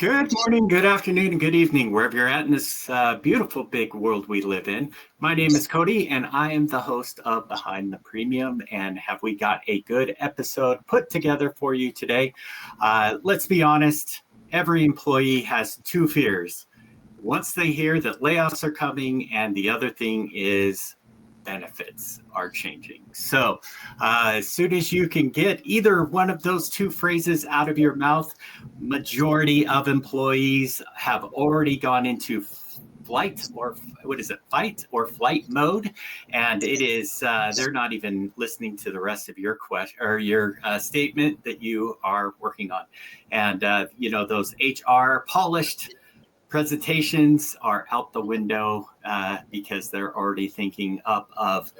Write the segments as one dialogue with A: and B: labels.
A: Good morning, good afternoon, and good evening, wherever you're at in this beautiful big world we live in. My name is Cody, and I am the host of Behind the Premium. And have we got a good episode put together for you today? Let's be honest, every employee has two fears. Once they hear that layoffs are coming, and the other thing is benefits are changing. So, as soon as you can get either one of those two phrases out of your mouth, majority of employees have already gone into flight or what is it, fight or flight mode, and it is they're not even listening to the rest of your question or your statement that you are working on, and those HR polished presentations are out the window because they're already thinking up of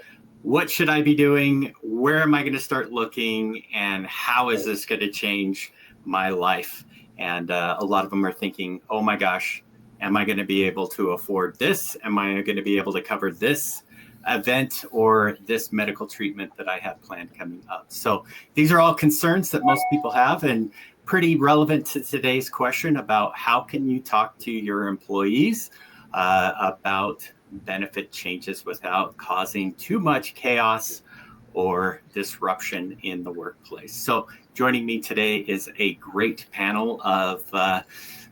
A: what should I be doing, where am I going to start looking, and how is this going to change my life. And a lot of them are thinking, oh my gosh, am I going to be able to afford this? Am I going to be able to cover this event or this medical treatment that I have planned coming up? So these are all concerns that most people have, and pretty relevant to today's question about how can you talk to your employees about benefit changes without causing too much chaos or disruption in the workplace. So joining me today is a great panel of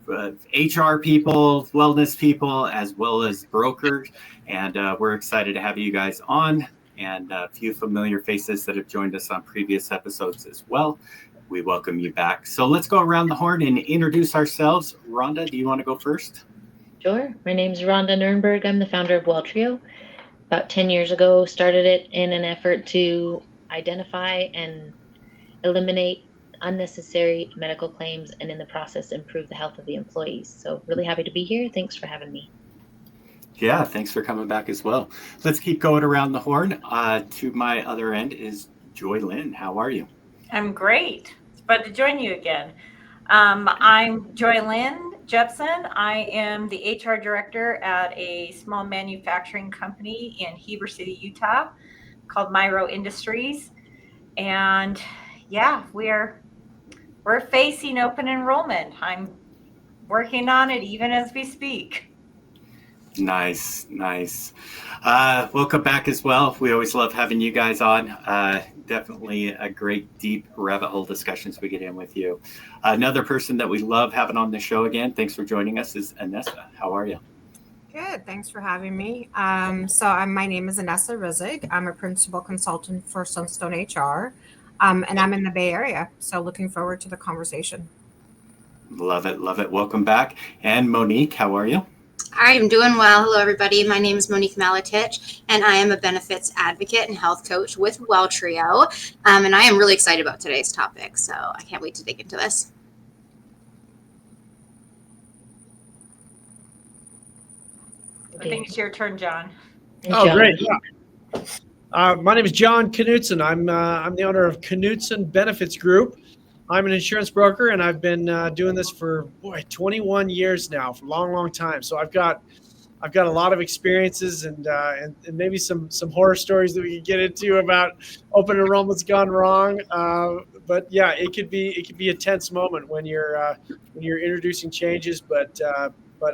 A: HR people, wellness people, as well as brokers. And we're excited to have you guys on, and a few familiar faces that have joined us on previous episodes as well. We welcome you back. So let's go around the horn and introduce ourselves. Rhonda, do you want to go first?
B: Sure. My name is Rhonda Nurnberg. I'm the founder of WellTrio. About 10 years ago, started it in an effort to identify and eliminate unnecessary medical claims, and in the process, improve the health of the employees. So really happy to be here. Thanks for having me.
A: Yeah, thanks for coming back as well. Let's keep going around the horn. To my other end is Joy Lynn. How are you?
C: I'm great. It's fun to join you again. I'm Joy Lynn Jepson. I am the HR director at a small manufacturing company in Heber City, Utah, called Myro Industries. And yeah, we're facing open enrollment. I'm working on it even as we speak.
A: Nice. Welcome back as well. We always love having you guys on. Definitely a great deep rabbit hole discussions we get in with you. Another person that we love having on the show again, thanks for joining us, is Anessa. How are you?
D: Good. Thanks for having me. My name is Anessa Rizig. I'm a principal consultant for Sunstone HR, and I'm in the Bay Area. So looking forward to the conversation.
A: Love it. Welcome back. And Monique, how are you?
E: I'm doing well. Hello, everybody. My name is Monique Malatich, and I am a benefits advocate and health coach with WellTrio. And I am really excited about today's topic, so I can't wait to dig into this.
C: I think it's your turn, John.
F: Oh, great. Yeah. My name is John Knutson. I'm the owner of Knutson Benefits Group. I'm an insurance broker, and I've been doing this for 21 years now, for a long time. So I've got a lot of experiences and maybe some horror stories that we could get into about open enrollment's gone wrong. But yeah, it could be a tense moment when you're introducing changes, but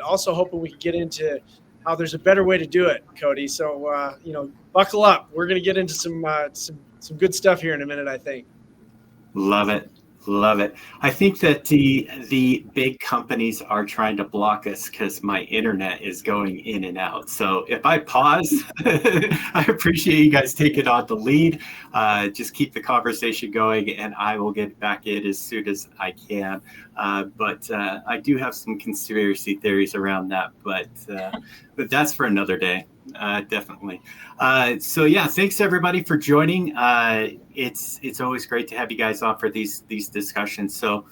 F: also hoping we can get into how there's a better way to do it, Cody. So buckle up. We're going to get into some good stuff here in a minute, I think.
A: Love it. I think that the big companies are trying to block us because my internet is going in and out. So if I pause, I appreciate you guys taking on the lead. Just keep the conversation going, and I will get back in as soon as I can. But I do have some conspiracy theories around that, but that's for another day. Definitely. So yeah, thanks everybody for joining. It's always great to have you guys on for these discussions. So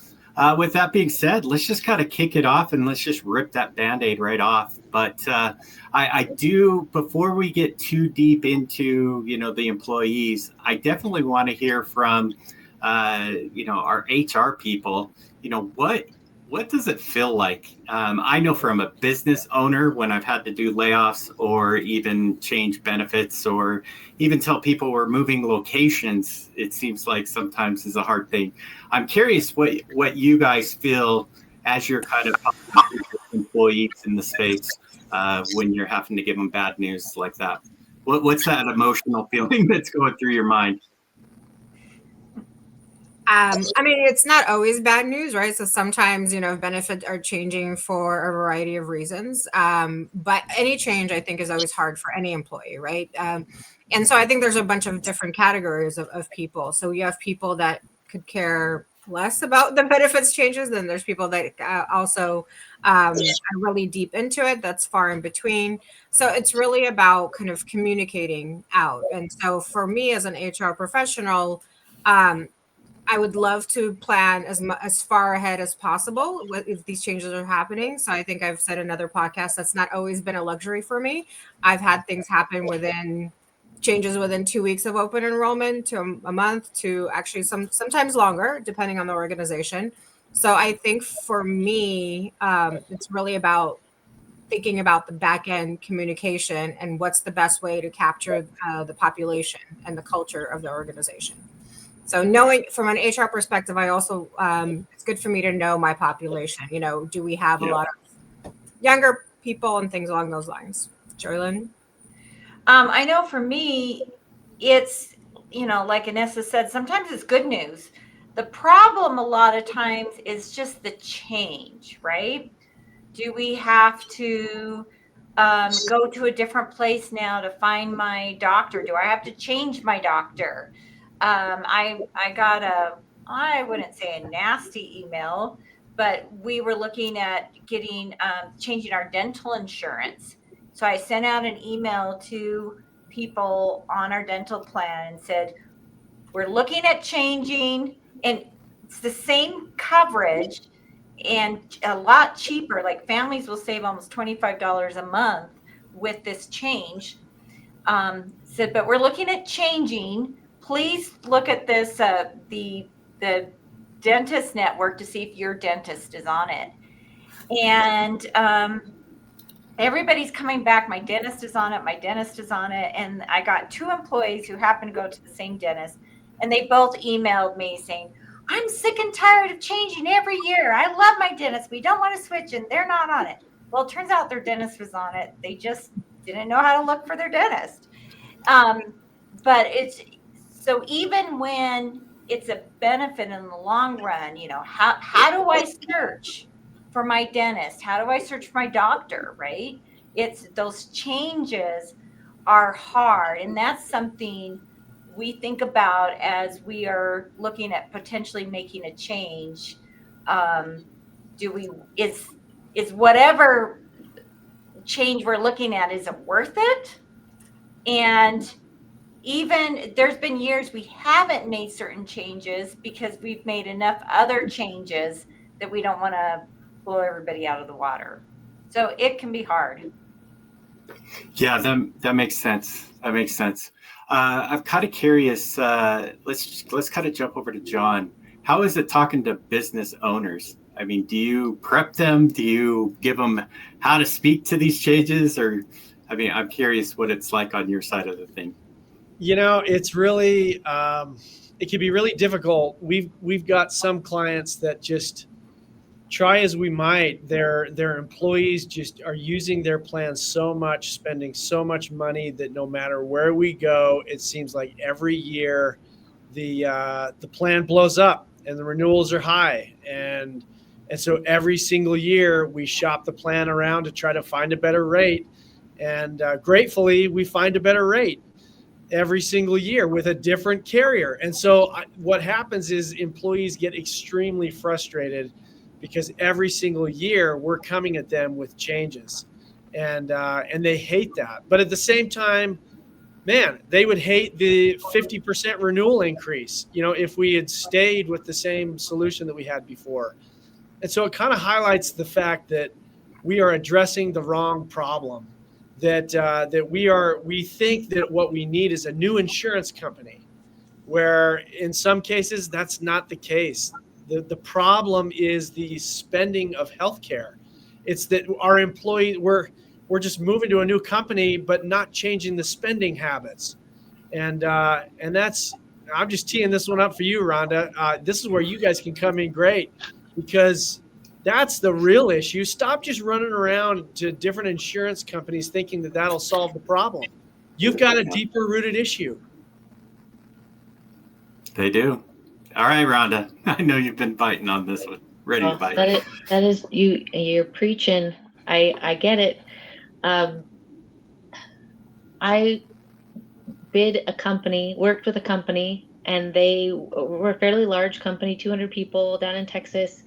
A: with that being said, let's just kind of kick it off and let's just rip that Band-Aid right off. But I do, before we get too deep into the employees, I definitely want to hear from our HR people. What does it feel like? I know from a business owner, when I've had to do layoffs or even change benefits or even tell people we're moving locations, it seems like sometimes is a hard thing. I'm curious what you guys feel as you're kind of talking to employees in the space when you're having to give them bad news like that? What's that emotional feeling that's going through your mind?
D: I mean, it's not always bad news, right? So sometimes, benefits are changing for a variety of reasons. But any change, I think, is always hard for any employee, right? And so I think there's a bunch of different categories of people. So you have people that could care less about the benefits changes. Then there's people that also are really deep into it. That's far in between. So it's really about kind of communicating out. And so for me as an HR professional, I would love to plan as far ahead as possible if these changes are happening. So I think I've said in other podcasts that's not always been a luxury for me. I've had things happen changes within 2 weeks of open enrollment to a month to actually sometimes longer, depending on the organization. So I think for me, it's really about thinking about the back end communication and what's the best way to capture the population and the culture of the organization. So knowing from an HR perspective, I also it's good for me to know my population. Do we have a lot of younger people and things along those lines? Joylyn?
C: I know for me, it's, like Anessa said, sometimes it's good news. The problem a lot of times is just the change, right? Do we have to go to a different place now to find my doctor? Do I have to change my doctor? I got I wouldn't say a nasty email, but we were looking at changing our dental insurance. So I sent out an email to people on our dental plan and said, we're looking at changing, and it's the same coverage and a lot cheaper. Like families will save almost $25 a month with this change. Said, but we're looking at changing. Please look at this, the dentist network to see if your dentist is on it. And everybody's coming back. My dentist is on it. My dentist is on it. And I got 2 employees who happen to go to the same dentist. And they both emailed me saying, I'm sick and tired of changing every year. I love my dentist. We don't want to switch, and they're not on it. Well, it turns out their dentist was on it. They just didn't know how to look for their dentist. But so even when it's a benefit in the long run, how do I search for my dentist? How do I search for my doctor, right? It's those changes are hard. And that's something we think about as we are looking at potentially making a change. Is whatever change we're looking at, is it worth it? And even there's been years we haven't made certain changes because we've made enough other changes that we don't want to blow everybody out of the water. So it can be hard.
A: Yeah, that makes sense. That makes sense. I'm kind of curious. Let's kind of jump over to John. How is it talking to business owners? I mean, do you prep them? Do you give them how to speak to these changes? Or, I mean, I'm curious what it's like on your side of the thing.
F: It's really it can be really difficult. We've got some clients that just try as we might, their employees just are using their plans so much, spending so much money that no matter where we go, it seems like every year the plan blows up and the renewals are high, and so every single year we shop the plan around to try to find a better rate, and gratefully we find a better rate every single year with a different carrier. And so what happens is employees get extremely frustrated because every single year we're coming at them with changes, and they hate that. But at the same time, man, they would hate the 50% renewal increase, if we had stayed with the same solution that we had before. And so it kind of highlights the fact that we are addressing the wrong problem. That we think that what we need is a new insurance company, where in some cases that's not the case. The problem is the spending of healthcare. It's that our employees, we're just moving to a new company, but not changing the spending habits. And that's, I'm just teeing this one up for you, Rhonda. This is where you guys can come in great, because That's the real issue. Stop just running around to different insurance companies thinking that that'll solve the problem. You've got a deeper rooted issue.
A: They do. All right, Rhonda. I know you've been biting on this one. Ready to bite.
B: That is you're preaching. I get it. I worked with a company, and they were a fairly large company, 200 people down in Texas,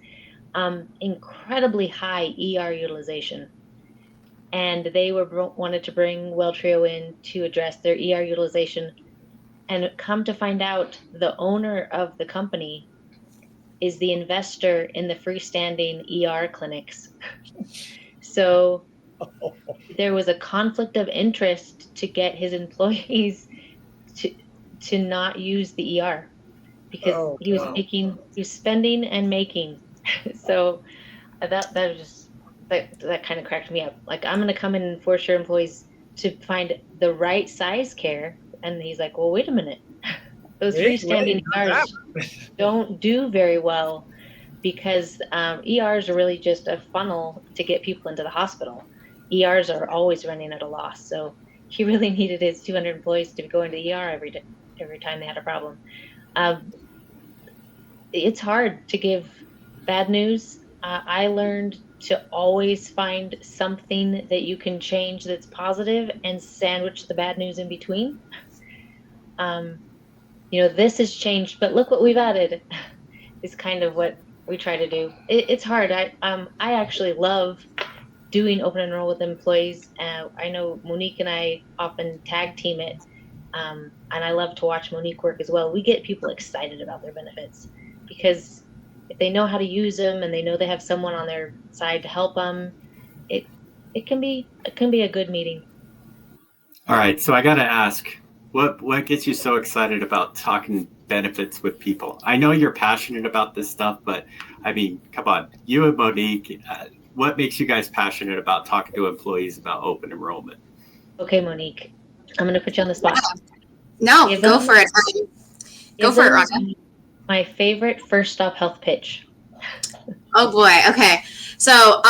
B: incredibly high ER utilization. And they wanted to bring WellTrio in to address their ER utilization. And come to find out, the owner of the company is the investor in the freestanding ER clinics. So there was a conflict of interest to get his employees to not use the ER, because he was spending and making. So that was just that kind of cracked me up. Like, I'm going to come in and force your employees to find the right size care. And he's like, well, wait a minute. Those freestanding ERs don't do very well, because ERs are really just a funnel to get people into the hospital. ERs are always running at a loss. So he really needed his 200 employees to go into ER every time they had a problem. It's hard to give bad news. I learned to always find something that you can change that's positive and sandwich the bad news in between. This has changed, but look what we've added, is kind of what we try to do. It's hard. I actually love doing open enroll with employees. I know Monique and I often tag team it, and I love to watch Monique work as well. We get people excited about their benefits, because if they know how to use them and they know they have someone on their side to help them, it can be a good meeting.
A: All right, so I got to ask, what gets you so excited about talking benefits with people? I know you're passionate about this stuff, but I mean, come on, you and Monique, what makes you guys passionate about talking to employees about open enrollment?
B: Okay, Monique, I'm going to put you on the spot.
E: No, go for it. Go for it, Rhonda.
B: My favorite First Stop Health pitch.
E: Oh boy. Okay. So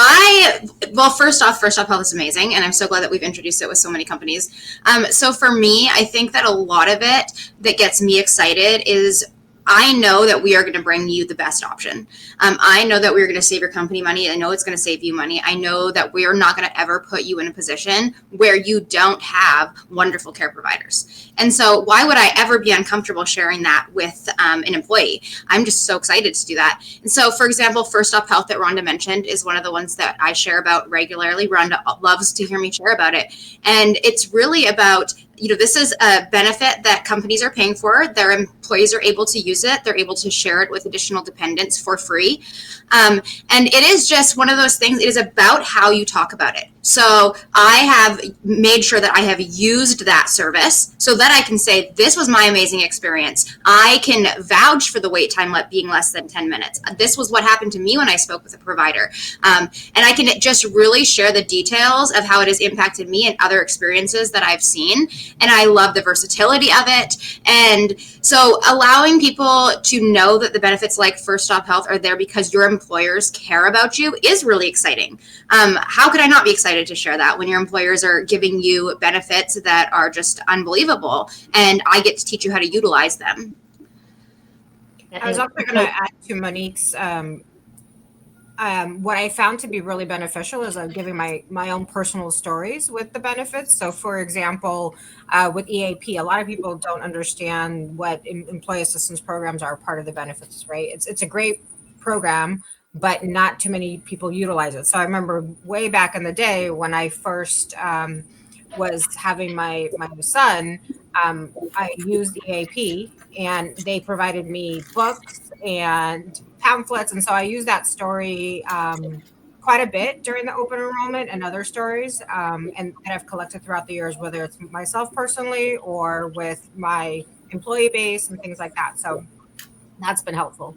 E: first off, First Stop Health is amazing, and I'm so glad that we've introduced it with so many companies. So for me, I think that a lot of it that gets me excited is I know that we are going to bring you the best option. I know that we're going to save your company money. I know it's going to save you money. I know that we are not going to ever put you in a position where you don't have wonderful care providers. And so why would I ever be uncomfortable sharing that with an employee? I'm just so excited to do that. And so, for example, First Stop Health that Rhonda mentioned is one of the ones that I share about regularly. Rhonda loves to hear me share about it. And it's really about, this is a benefit that companies are paying for. Their employees are able to use it. They're able to share it with additional dependents for free. And it is just one of those things. It is about how you talk about it. So I have made sure that I have used that service so that I can say, this was my amazing experience. I can vouch for the wait time being less than 10 minutes. This was what happened to me when I spoke with a provider. And I can just really share the details of how it has impacted me and other experiences that I've seen. And I love the versatility of it. And so allowing people to know that the benefits like First Stop Health are there because your employers care about you is really exciting. How could I not be excited to share that when your employers are giving you benefits that are just unbelievable, and I get to teach you how to utilize them?
D: I was also going to add to Monique's what I found to be really beneficial is giving my own personal stories with the benefits. So, for example, with EAP, a lot of people don't understand what employee assistance programs are part of the benefits, right? It's a great program, but not too many people utilize it. So I remember way back in the day when I first was having my son, I used EAP, and they provided me books and pamphlets. And so I used that story quite a bit during the open enrollment and other stories, and that I've collected throughout the years, whether it's myself personally or with my employee base and things like that. So that's been helpful.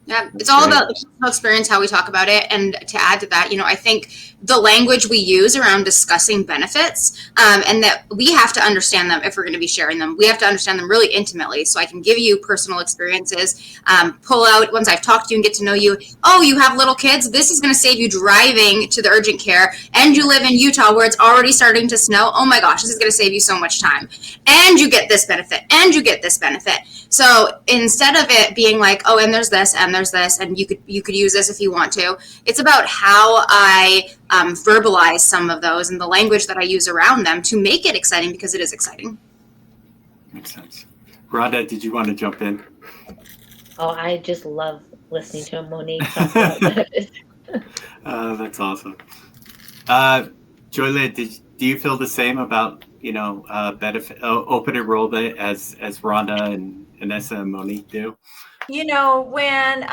E: Yeah, it's all about the personal experience, how we talk about it. And to add to that, I think the language we use around discussing benefits, and that we have to understand them if we're going to be sharing them. We have to understand them really intimately. So I can give you personal experiences, pull out once I've talked to you and get to know you. Oh, you have little kids? This is going to save you driving to the urgent care. And you live in Utah where it's already starting to snow. Oh my gosh, this is going to save you so much time. And you get this benefit, and you get this benefit. So instead of it being like, oh, and there's this, and there's this, and you could use this if you want to, it's about how I verbalize some of those and the language that I use around them to make it exciting, because it is exciting.
A: Makes sense. Rhonda, did you want to jump in?
B: Oh, I just love listening to Monique talk about benefits.
A: That's awesome. Joylyn, do you feel the same about benefit open enrollment as Rhonda and Anessa and Monique do?
C: When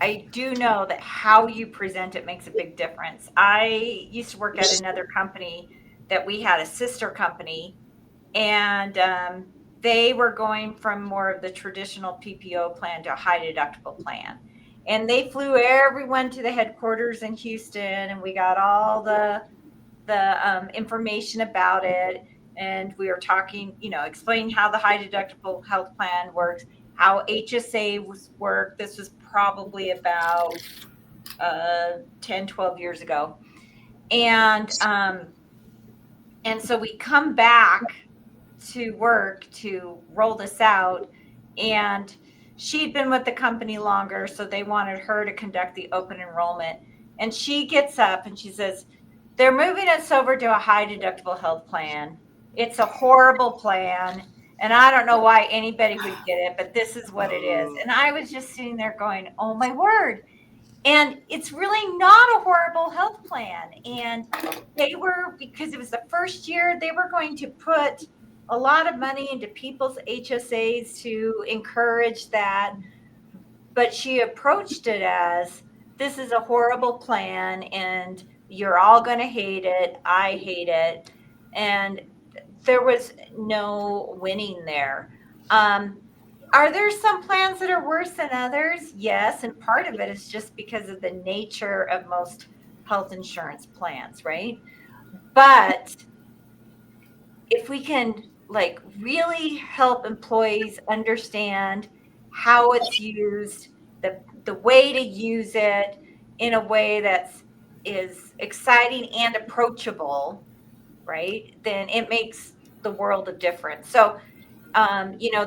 C: I do know that how you present it makes a big difference. I used to work at another company that we had a sister company, and they were going from more of the traditional PPO plan to a high deductible plan. And they flew everyone to the headquarters in Houston, and we got all the information about it. And we were talking, explaining how the high deductible health plan works, how HSA work. This was probably about 10, 12 years ago. And so we come back to work to roll this out, and she'd been with the company longer, so they wanted her to conduct the open enrollment. And she gets up and she says, they're moving us over to a high deductible health plan. It's a horrible plan, and I don't know why anybody would get it, but this is what it is. And I was just sitting there going, oh my word. And it's really not a horrible health plan. And they were, because it was the first year, they were going to put a lot of money into people's HSAs to encourage that. But she approached it as, this is a horrible plan, and you're all going to hate it. I hate it. And there was no winning there. Are there some plans that are worse than others? Yes. And part of it is just because of the nature of most health insurance plans, right? But if we can really help employees understand how it's used, the way to use it in a way is exciting and approachable, right? Then it makes the world of difference. So,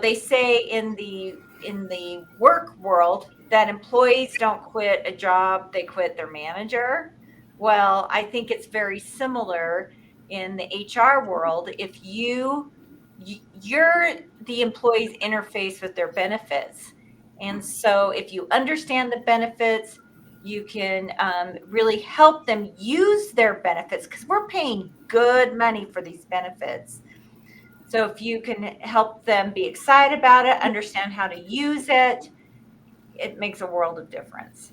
C: they say in the work world that employees don't quit a job, they quit their manager. Well, I think it's very similar in the HR world. If you're the employee's interface with their benefits. And so if you understand the benefits, you can really help them use their benefits, because we're paying good money for these benefits. So if you can help them be excited about it, understand how to use it, it makes a world of difference.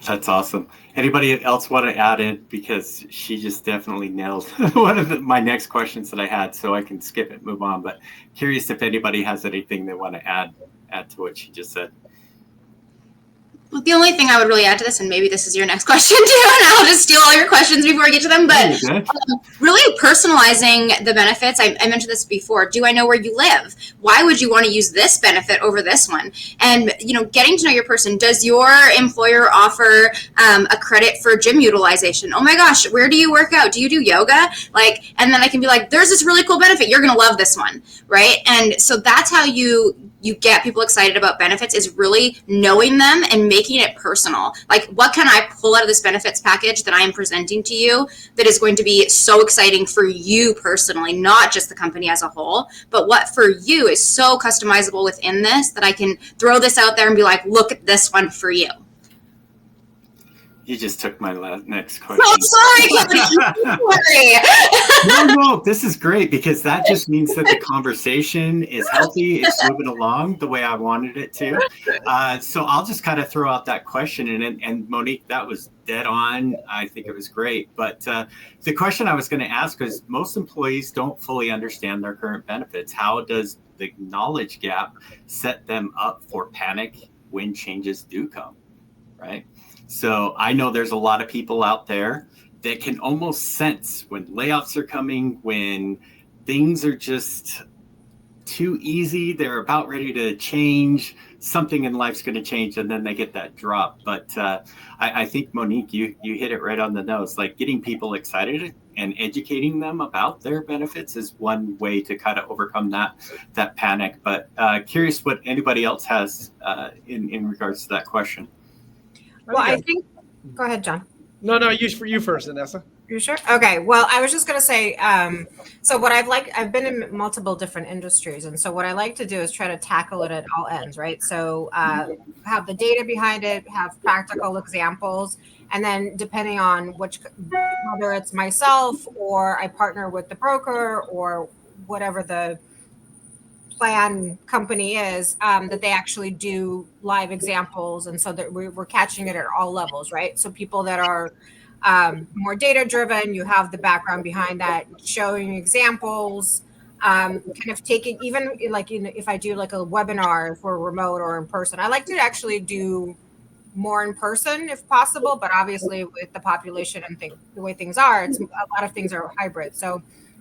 A: That's awesome. Anybody else want to add in? Because she just definitely nailed one of my next questions that I had, so I can skip it, move on. But curious if anybody has anything they want to add to what she just said.
E: Well, the only thing I would really add to this, and maybe this is your next question too, and I'll just steal all your questions before I get to them, but really personalizing the benefits. I mentioned this before. Do I know where you live? Why would you want to use this benefit over this one? And, getting to know your person. Does your employer offer a credit for gym utilization? Oh my gosh, where do you work out? Do you do yoga? And then I can be like, there's this really cool benefit. You're going to love this one, right? And so that's how you get people excited about benefits, is really knowing them and making it personal. What can I pull out of this benefits package that I am presenting to you that is going to be so exciting for you personally, not just the company as a whole, but what for you is so customizable within this that I can throw this out there and be like, look at this one for you.
A: You just took my next
E: Oh,
A: question.
E: sorry. Sorry.
A: No, this is great because that just means that the conversation is healthy. It's moving along the way I wanted it to. So I'll just kind of throw out that question. And Monique, that was dead on. I think it was great. But the question I was going to ask is most employees don't fully understand their current benefits. How does the knowledge gap set them up for panic when changes do come, right? So I know there's a lot of people out there that can almost sense when layoffs are coming, when things are just too easy, they're about ready to change, something in life's going to change, and then they get that drop. But I think, Monique, you hit it right on the nose. Like getting people excited and educating them about their benefits is one way to kind of overcome that panic. But curious what anybody else has in regards to that question.
D: Well, I think, go ahead, John.
F: No, you first, Vanessa.
D: You sure? Okay. Well, I was just going to say, so what I've been in multiple different industries. And so what I like to do is try to tackle it at all ends, right? So have the data behind it, have practical examples. And then depending on whether it's myself or I partner with the broker or whatever the plan company is, that they actually do live examples. And so that we're catching it at all levels, right? So people that are more data driven, you have the background behind that, showing examples, kind of taking, even like, if I do like a webinar, if we're remote or in person, I like to actually do more in person if possible, but obviously with the population and the way things are, a lot of things are hybrid. So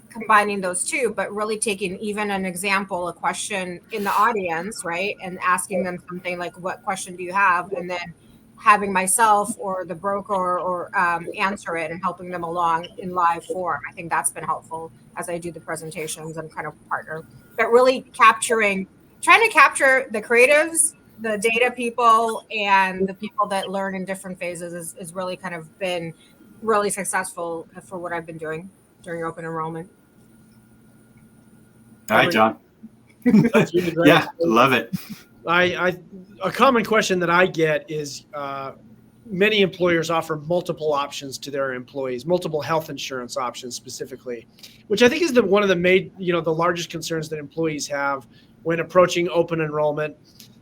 D: combining those two, but really taking even an example, a question in the audience, right? And asking them something like, what question do you have? And then having myself or the broker or answer it and helping them along in live form. I think that's been helpful as I do the presentations and kind of partner, but really trying to capture the creatives, the data people, and the people that learn in different phases is really kind of been really successful for what I've been doing during open enrollment.
A: All right, John. Yeah, love it.
F: A common question that I get is many employers offer multiple options to their employees, multiple health insurance options specifically, which I think is one of the the largest concerns that employees have when approaching open enrollment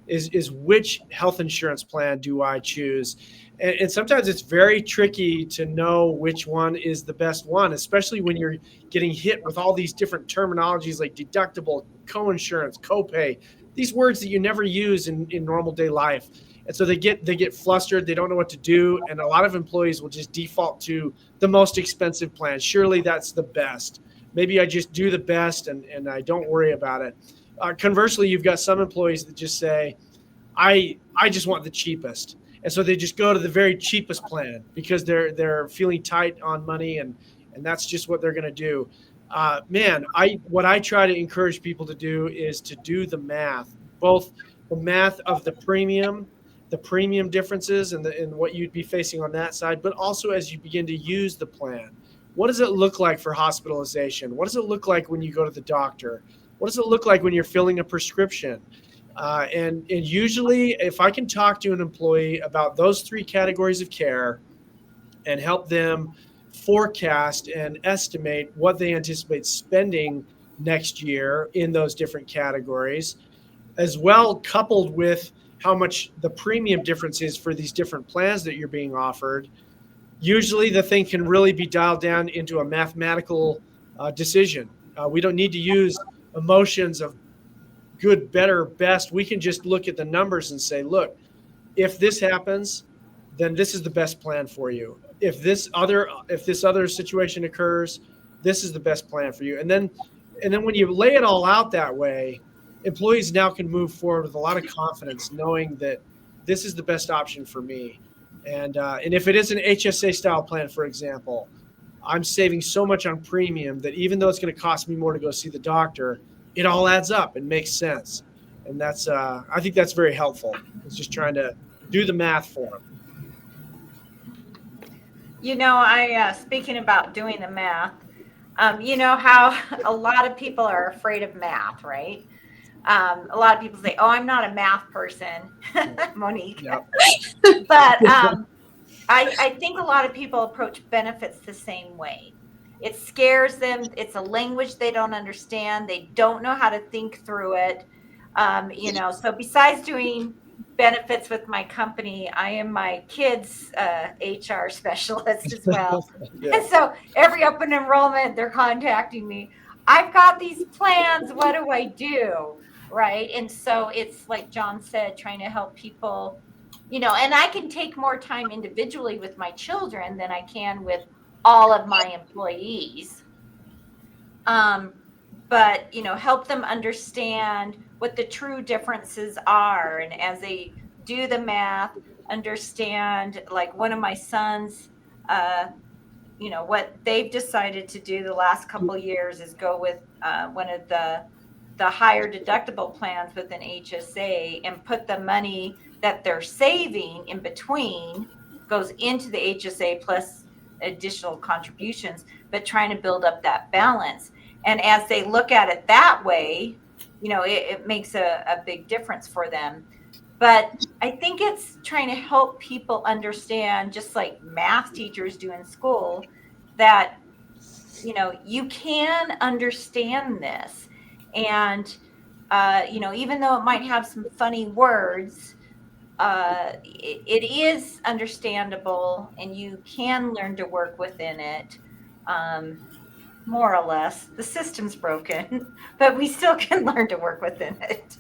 F: is which health insurance plan do I choose? And sometimes it's very tricky to know which one is the best one, especially when you're getting hit with all these different terminologies like deductible, co-insurance, copay, these words that you never use in normal day life. And so they get flustered. They don't know what to do. And a lot of employees will just default to the most expensive plan. Surely that's the best. Maybe I just do the best and I don't worry about it. Conversely, you've got some employees that just say, I just want the cheapest. And so they just go to the very cheapest plan because they're feeling tight on money and that's just what they're going to do. What I try to encourage people to do is to do the math, both the math of the premium differences and what you'd be facing on that side, but also as you begin to use the plan. What does it look like for hospitalization? What does it look like when you go to the doctor? What does it look like when you're filling a prescription? And usually, if I can talk to an employee about those three categories of care and help them forecast and estimate what they anticipate spending next year in those different categories, as well coupled with how much the premium difference is for these different plans that you're being offered, usually the thing can really be dialed down into a mathematical decision. We don't need to use emotions of good, better, best. We can just look at the numbers and say, look, if this happens, then this is the best plan for you. If this other situation occurs, this is the best plan for you. And then when you lay it all out that way, employees now can move forward with a lot of confidence, knowing that this is the best option for me. And if it is an HSA style plan, for example, I'm saving so much on premium that even though it's going to cost me more to go see the doctor, it all adds up and makes sense. And that's, I think that's very helpful. It's just trying to do the math for them.
C: Speaking about doing the math, you know how a lot of people are afraid of math, right? A lot of people say, oh, I'm not a math person, Monique.
F: Yep.
C: But I think a lot of people approach benefits the same way. It scares them. It's a language they don't understand. They don't know how to think through it. So besides doing benefits with my company, I am my kids' HR specialist as well.
F: Yeah.
C: And so every open enrollment, they're contacting me. I've got these plans. What do I do? Right. And so it's like John said, trying to help people, and I can take more time individually with my children than I can with all of my employees. But help them understand what the true differences are, and as they do the math, understand, like one of my sons, what they've decided to do the last couple of years is go with one of the higher deductible plans with an HSA, and put the money that they're saving in between goes into the HSA plus additional contributions, but trying to build up that balance. And as they look at it that way, it makes a big difference for them. But I think it's trying to help people understand, just like math teachers do in school, that you can understand this. And even though it might have some funny words, it is understandable, and you can learn to work within it. More or less, the system's broken, but we still can learn to work within it.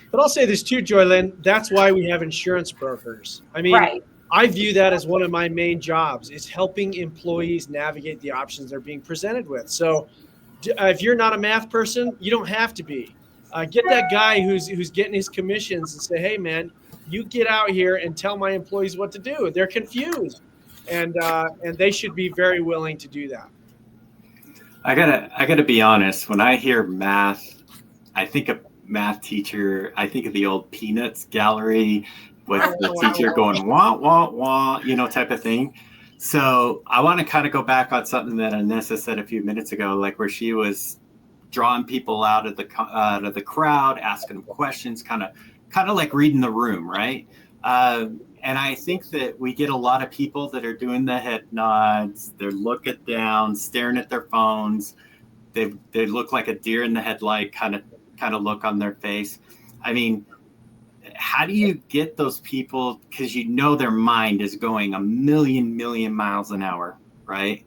F: But I'll say this too, Joylyn, that's why we have insurance brokers. I mean,
C: Right.
F: I view that as one of my main jobs, is helping employees navigate the options they're being presented with. So if you're not a math person, you don't have to be. Get that guy who's getting his commissions and say, hey, man, you get out here and tell my employees what to do. They're confused, and they should be very willing to do that.
A: I gotta be honest. When I hear math, I think of math teacher. I think of the old Peanuts gallery with the teacher going wah wah wah, type of thing. So I want to kind of go back on something that Anessa said a few minutes ago, like where she was drawing people out of the crowd, asking them questions, kind of like reading the room, right? And I think that we get a lot of people that are doing the head nods. They're looking down, staring at their phones. They look like a deer in the headlight kind of look on their face. I mean, how do you get those people? Because their mind is going a million miles an hour, right?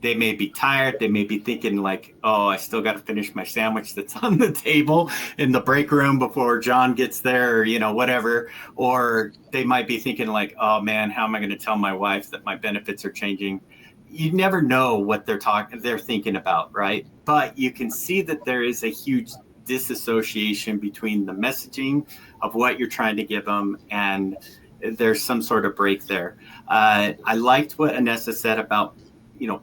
A: They may be tired. They may be thinking like, oh, I still got to finish my sandwich that's on the table in the break room before John gets there, or, whatever. Or they might be thinking like, oh man, how am I going to tell my wife that my benefits are changing? You never know what they're thinking about, right? But you can see that there is a huge disassociation between the messaging of what you're trying to give them, and there's some sort of break there. I liked what Anessa said about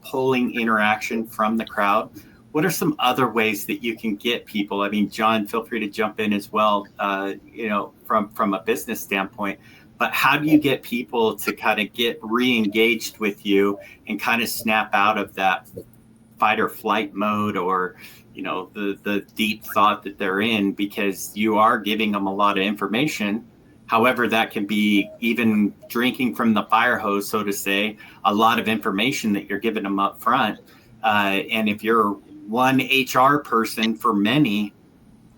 A: pulling interaction from the crowd. What are some other ways that you can get people? I mean, John, feel free to jump in as well, from a business standpoint. But how do you get people to kind of get re-engaged with you and kind of snap out of that fight or flight mode, or the deep thought that they're in, because you are giving them a lot of information. However, that can be even drinking from the fire hose, so to say, a lot of information that you're giving them up front. And if you're one HR person for many,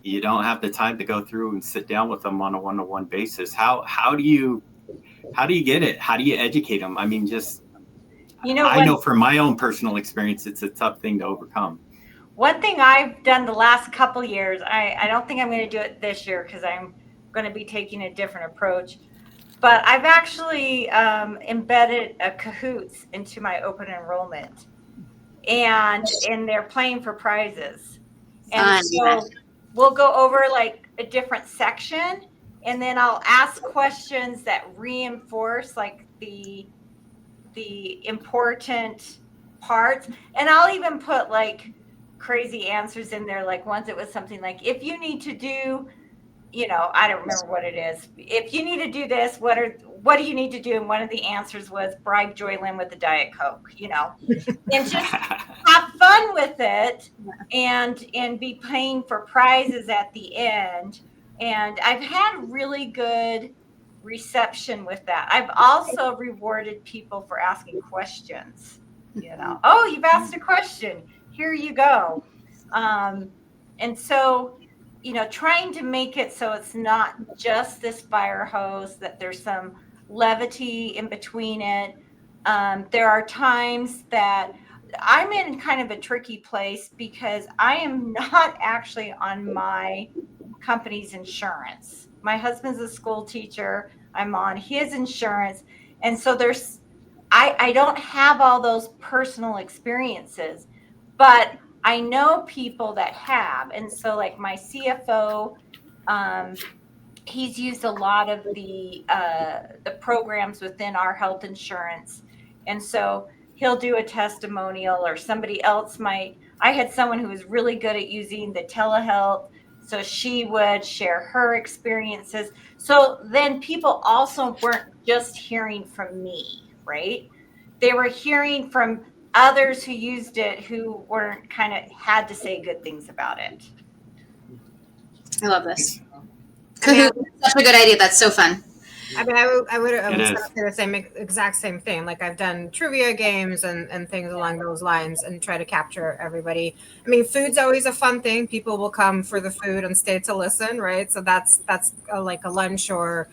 A: you don't have the time to go through and sit down with them on a one-to-one basis. How do you get it? How do you educate them? I mean, I know from my own personal experience, it's a tough thing to overcome.
C: One thing I've done the last couple years, I don't think I'm going to do it this year because I'm going to be taking a different approach, but I've actually embedded a Kahoots into my open enrollment, and they're playing for prizes. And so we'll go over like a different section, and then I'll ask questions that reinforce like the important parts, and I'll even put like crazy answers in there. Like once it was something like, if you need to do, I don't remember what it is. If you need to do this, what do you need to do? And one of the answers was bribe Joylyn with a Diet Coke, and just have fun with it, and be playing for prizes at the end. And I've had really good reception with that. I've also rewarded people for asking questions. Oh, you've asked a question. Here you go. And so, trying to make it so it's not just this fire hose, that there's some levity in between it. There are times that I'm in kind of a tricky place because I am not actually on my company's insurance. My husband's a school teacher. I'm on his insurance. And so I don't have all those personal experiences, but I know people that have. And so like my CFO, he's used a lot of the programs within our health insurance. And so he'll do a testimonial, or somebody else might. I had someone who was really good at using the telehealth, so she would share her experiences. So then people also weren't just hearing from me, right? They were hearing from others who used it, who weren't kind of had to say good things about it.
E: I love this. Kahoot, such a good idea. That's so fun.
D: I mean, I would say the exact same thing. Like I've done trivia games and things along those lines and try to capture everybody. I mean, food's always a fun thing. People will come for the food and stay to listen, right? So that's like a lunch or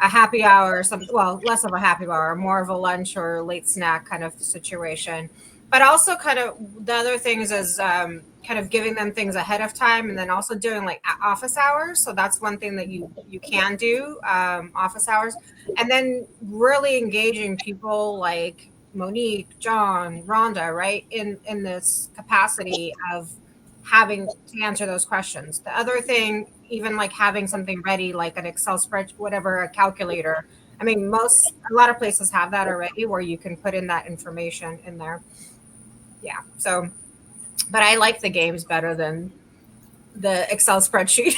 D: a happy hour or something. Well, less of a happy hour, more of a lunch or late snack kind of situation. But also kind of the other things is kind of giving them things ahead of time, and then also doing like office hours. So that's one thing that you can do, office hours. And then really engaging people like Monique, John, Rhonda, right, in this capacity of having to answer those questions. The other thing, even like having something ready, like an Excel spreadsheet, whatever, a calculator. I mean, a lot of places have that already where you can put in that information in there. Yeah. So, but I like the games better than the Excel spreadsheet.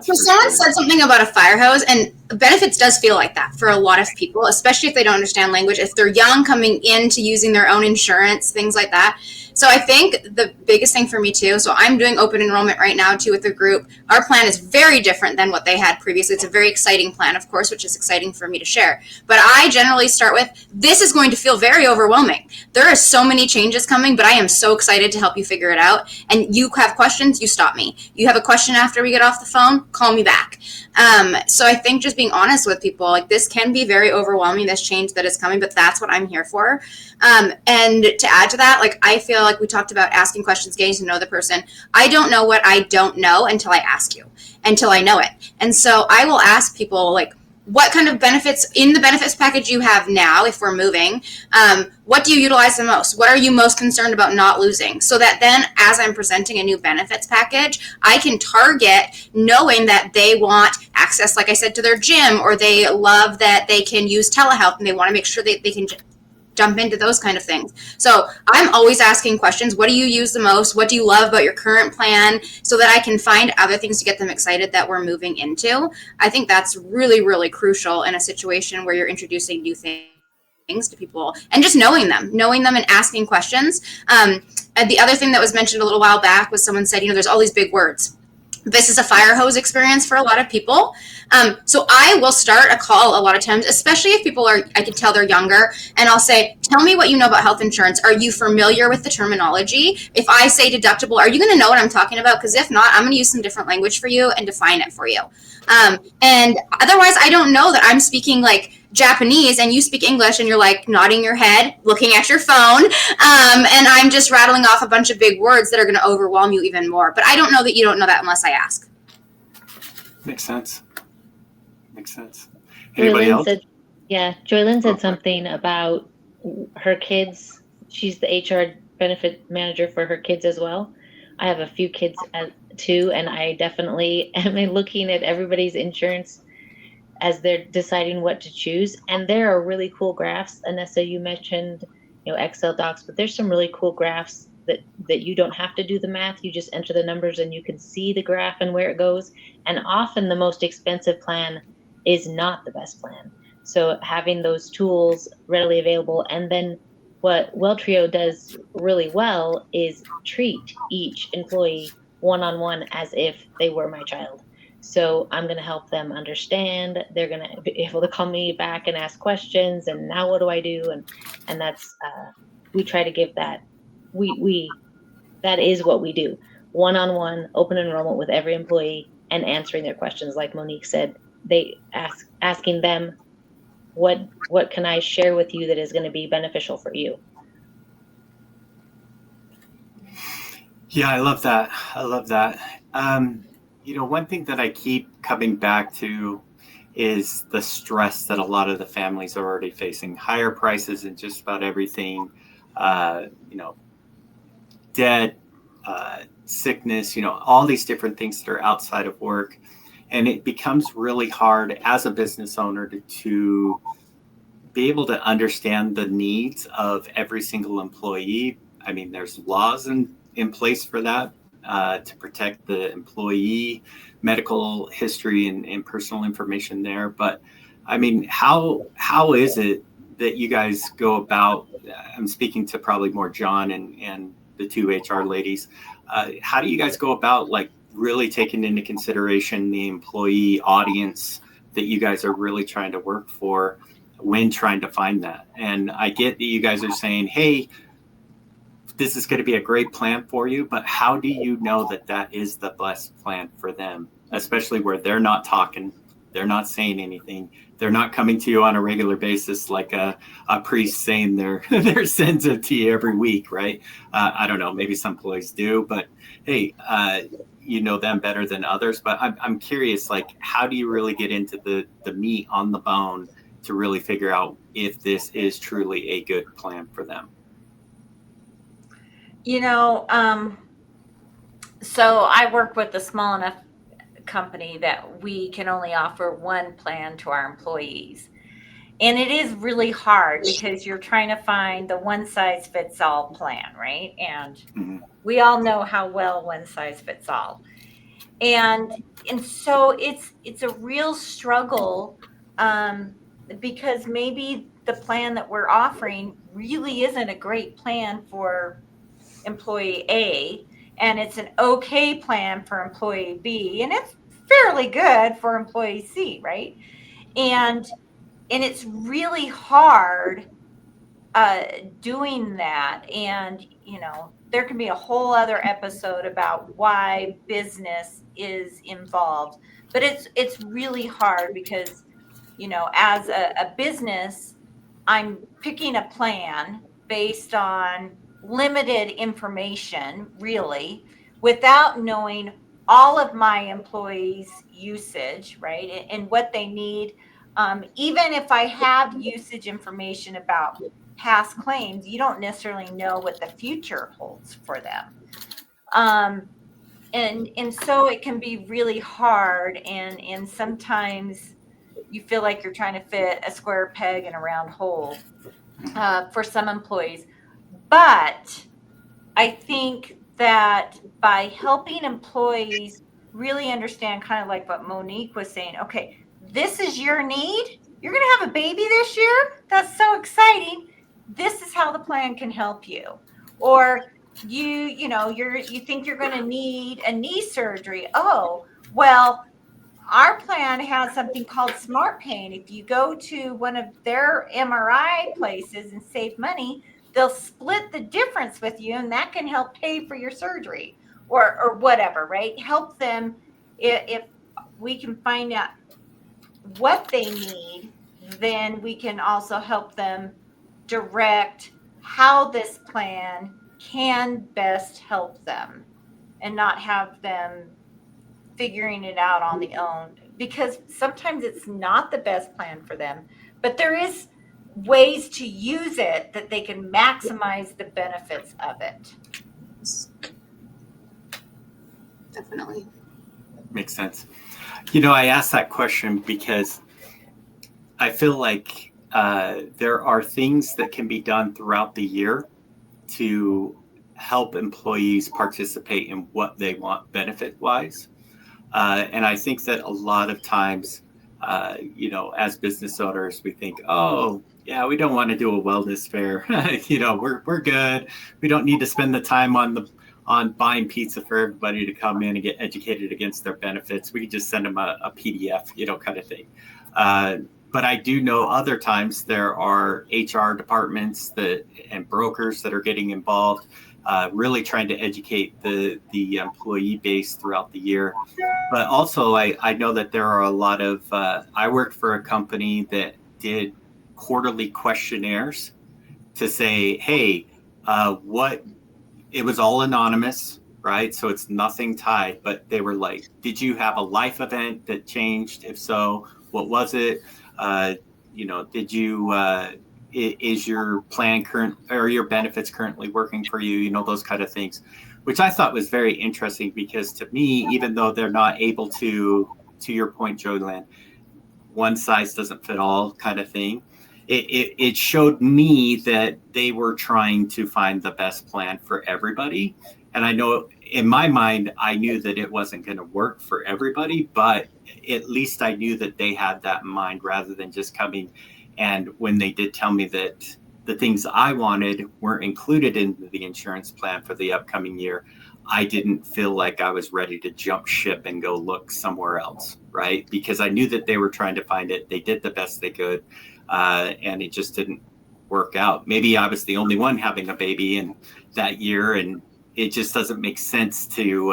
E: So someone said something about a fire hose, and benefits does feel like that for a lot of people, especially if they don't understand language, if they're young coming into using their own insurance, things like that. So I think the biggest thing for me too, so I'm doing open enrollment right now too with a group. Our plan is very different than what they had previously. It's a very exciting plan, of course, which is exciting for me to share. But I generally start with, this is going to feel very overwhelming. There are so many changes coming, but I am so excited to help you figure it out. And you have questions, you stop me. You have a question after we get off the phone, call me back. So I think just being honest with people, like this can be very overwhelming, this change that is coming, but that's what I'm here for. And to add to that, like I feel like we talked about asking questions, getting to know the person. I don't know what I don't know until I ask you, until I know it. And so I will ask people like, what kind of benefits in the benefits package you have now, if we're moving, what do you utilize the most? What are you most concerned about not losing? So that then as I'm presenting a new benefits package, I can target knowing that they want access, like I said, to their gym, or they love that they can use telehealth and they want to make sure that they can jump into those kind of things. So I'm always asking questions. What do you use the most? What do you love about your current plan? So that I can find other things to get them excited that we're moving into. I think that's really, really crucial in a situation where you're introducing new things to people and just knowing them and asking questions. And the other thing that was mentioned a little while back was someone said, there's all these big words. This is a fire hose experience for a lot of people. So I will start a call a lot of times, especially if people I can tell they're younger, and I'll say, tell me what you know about health insurance. Are you familiar with the terminology? If I say deductible, are you going to know what I'm talking about? Because if not, I'm going to use some different language for you and define it for you. And otherwise, I don't know that I'm speaking like Japanese and you speak English and you're like nodding your head, looking at your phone, and I'm just rattling off a bunch of big words that are going to overwhelm you even more. But I don't know that you don't know that unless I ask.
A: Makes sense. Anybody else?
B: Joylyn said something about her kids. She's the HR benefit manager for her kids as well. I have a few kids too, and I definitely am looking at everybody's insurance as they're deciding what to choose. And there are really cool graphs. Anessa, you mentioned, Excel docs, but there's some really cool graphs that you don't have to do the math. You just enter the numbers and you can see the graph and where it goes. And often the most expensive plan is not the best plan. So having those tools readily available, and then what WellTrio does really well is treat each employee one-on-one as if they were my child. So I'm going to help them understand. They're going to be able to call me back and ask questions. And now what do I do? And that's we try to give that. We that is what we do. One-on-one open enrollment with every employee and answering their questions. Like Monique said, they asking them what can I share with you that is going to be beneficial for you.
A: Yeah, I love that. I love that. One thing that I keep coming back to is the stress that a lot of the families are already facing. Higher prices in just about everything, uh, you know, debt, sickness, all these different things that are outside of work. And it becomes really hard as a business owner to be able to understand the needs of every single employee. I mean, there's laws in place for that, to protect the employee medical history and personal information there. But I mean, how is it that you guys go about? I'm speaking to probably more John and the two HR ladies. How do you guys go about like really taking into consideration the employee audience that you guys are really trying to work for when trying to find that? And I get that you guys are saying, hey, this is going to be a great plan for you, but how do you know that that is the best plan for them, especially where they're not talking, they're not saying anything, they're not coming to you on a regular basis like a priest saying their sins to you every week, right? I don't know, maybe some employees do, but hey, you know them better than others. But I'm curious, like, how do you really get into the meat on the bone to really figure out if this is truly a good plan for them?
C: So I work with a small enough company that we can only offer one plan to our employees. And it is really hard because you're trying to find the one size fits all plan, right? And
A: Mhm.
C: we all know how well one size fits all. And so it's a real struggle, um, because maybe the plan that we're offering really isn't a great plan for employee A, and it's an okay plan for employee B, and it's fairly good for employee C, right? And it's really hard doing that. And there can be a whole other episode about why business is involved, but it's really hard because as a business, I'm picking a plan based on limited information, really, without knowing all of my employees' usage, right, and what they need. Even if I have usage information about past claims, you don't necessarily know what the future holds for them. And so it can be really hard, and sometimes you feel like you're trying to fit a square peg in a round hole, for some employees. But I think that by helping employees really understand, kind of like what Monique was saying, okay, this is your need. You're going to have a baby this year. That's so exciting. This is how the plan can help you. Or you think you're going to need a knee surgery. Oh, well, our plan has something called Smart Pain. If you go to one of their MRI places and save money, they'll split the difference with you, and that can help pay for your surgery or whatever, right? Help them. If we can find out what they need, then we can also help them direct how this plan can best help them and not have them figuring it out on the own, because sometimes it's not the best plan for them, but there is ways to use it that they can maximize the benefits of it.
E: Definitely.
A: Makes sense. I asked that question because I feel like there are things that can be done throughout the year to help employees participate in what they want benefit wise. And I think that a lot of times, as business owners, we think, oh, yeah, we don't want to do a wellness fair. We're good. We don't need to spend the time on buying pizza for everybody to come in and get educated against their benefits. We could just send them a PDF, kind of thing. But I do know other times there are HR departments and brokers that are getting involved, really trying to educate the employee base throughout the year. But also, I know that there are a lot of, I worked for a company that did quarterly questionnaires to say, hey, it was all anonymous, right? So it's nothing tied, but they were like, did you have a life event that changed? If so, what was it? Did you, is your plan current or your benefits currently working for you? Those kind of things, which I thought was very interesting because to me, even though they're not able to your point, Joanne, one size doesn't fit all kind of thing. It showed me that they were trying to find the best plan for everybody. And I know in my mind, I knew that it wasn't going to work for everybody, but at least I knew that they had that in mind rather than just coming. And when they did tell me that the things I wanted weren't included in the insurance plan for the upcoming year, I didn't feel like I was ready to jump ship and go look somewhere else, right? Because I knew that they were trying to find it. They did the best they could, and it just didn't work out. Maybe I was the only one having a baby in that year, and it just doesn't make sense to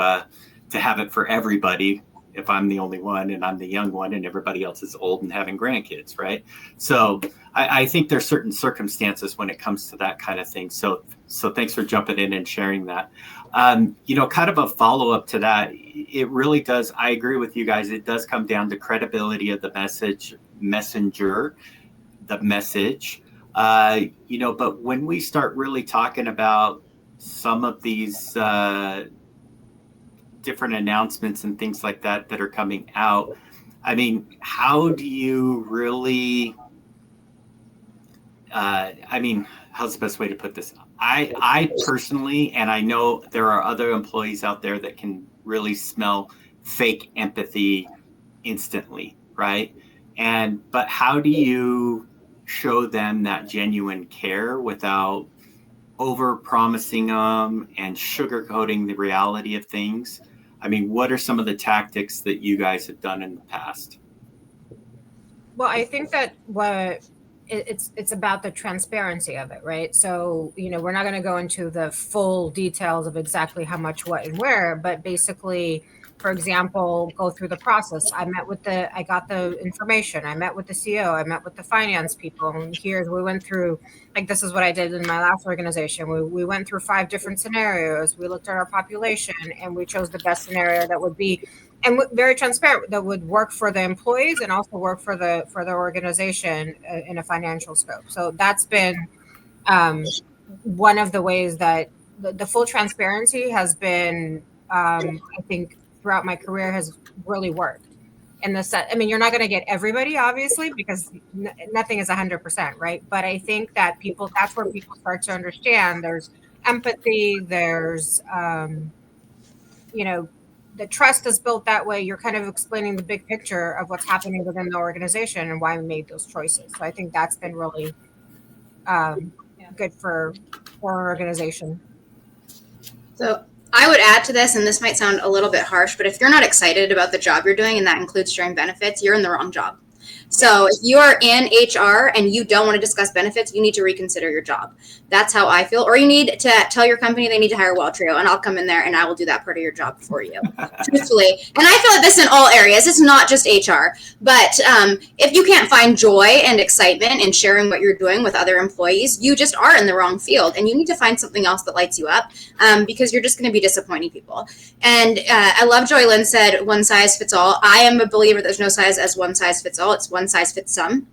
A: have it for everybody if I'm the only one and I'm the young one and everybody else is old and having grandkids, right? So I think there's certain circumstances when it comes to that kind of thing. So thanks for jumping in and sharing that. Kind of a follow-up to that, it really does, I agree with you guys, it does come down to credibility of the messenger, the message, but when we start really talking about some of these different announcements and things like that are coming out, I mean, how do you really, how's the best way to put this? I personally, and I know there are other employees out there that can really smell fake empathy instantly, right? But how do you show them that genuine care without over promising them and sugarcoating the reality of things? I mean, what are some of the tactics that you guys have done in the past?
D: Well, I think that it's about the transparency of it, right? So, we're not going to go into the full details of exactly how much, what, and where, but basically, for example, go through the process. I got the information. I met with the CEO. I met with the finance people. And we went through, this is what I did in my last organization. We went through 5 different scenarios. We looked at our population and we chose the best scenario that would be, and very transparent, that would work for the employees and also work for the organization in a financial scope. So that's been one of the ways that the full transparency has been, I think, throughout my career has really worked. In the set, you're not going to get everybody, obviously, because nothing is 100%, right? But I think that that's where people start to understand there's empathy, there's, the trust is built that way. You're kind of explaining the big picture of what's happening within the organization and why we made those choices. So I think that's been really good for our organization.
E: So I would add to this, and this might sound a little bit harsh, but if you're not excited about the job you're doing, and that includes sharing benefits, you're in the wrong job. So if you are in HR and you don't want to discuss benefits, you need to reconsider your job. That's how I feel. Or you need to tell your company they need to hire Welltrio, and I'll come in there and I will do that part of your job for you, truthfully. And I feel like this in all areas. It's not just HR. But if you can't find joy and excitement in sharing what you're doing with other employees, you just are in the wrong field. And you need to find something else that lights you up, because you're just going to be disappointing people. And I love Joy Lynn said one size fits all. I am a believer there's no size as one size fits all. It's one size fits some.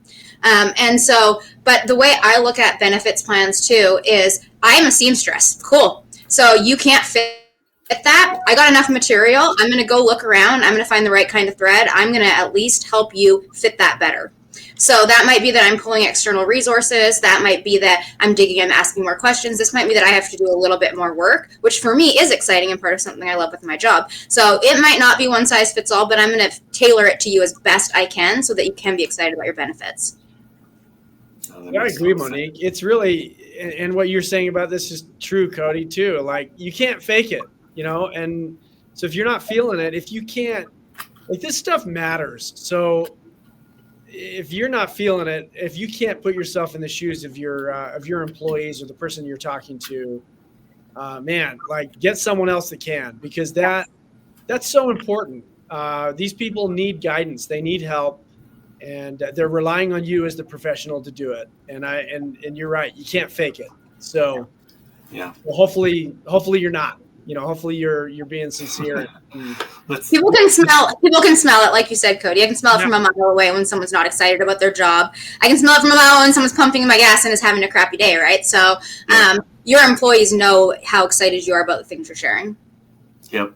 E: And so, but the way I look at benefits plans too is I'm a seamstress. Cool. So you can't fit that. I got enough material. I'm going to go look around. I'm going to find the right kind of thread. I'm going to at least help you fit that better. So that might be that I'm pulling external resources. That might be that I'm digging and asking more questions. This might be that I have to do a little bit more work, which for me is exciting and part of something I love with my job. So it might not be one size fits all, but I'm going to tailor it to you as best I can so that you can be excited about your benefits.
A: that
F: Yeah, I
A: makes
F: agree,
A: total sense.
F: Monique. It's really, and what you're saying about this is true, Cody, too. Like, you can't fake it, and so if you're not feeling it, if you can't, like, this stuff matters. So if you're not feeling it, if you can't put yourself in the shoes of your employees or the person you're talking to, man, like, get someone else that can, because that's so important. These people need guidance. They need help. And they're relying on you as the professional to do it. And you're right. You can't fake it. So
A: Yeah.
F: well, hopefully you're not, hopefully you're being sincere.
E: People can smell it, like you said, Cody. I can smell it from a mile away when someone's not excited about their job. I can smell it from a mile when someone's pumping my gas and is having a crappy day, right? So your employees know how excited you are about the things you're sharing.
A: Yep.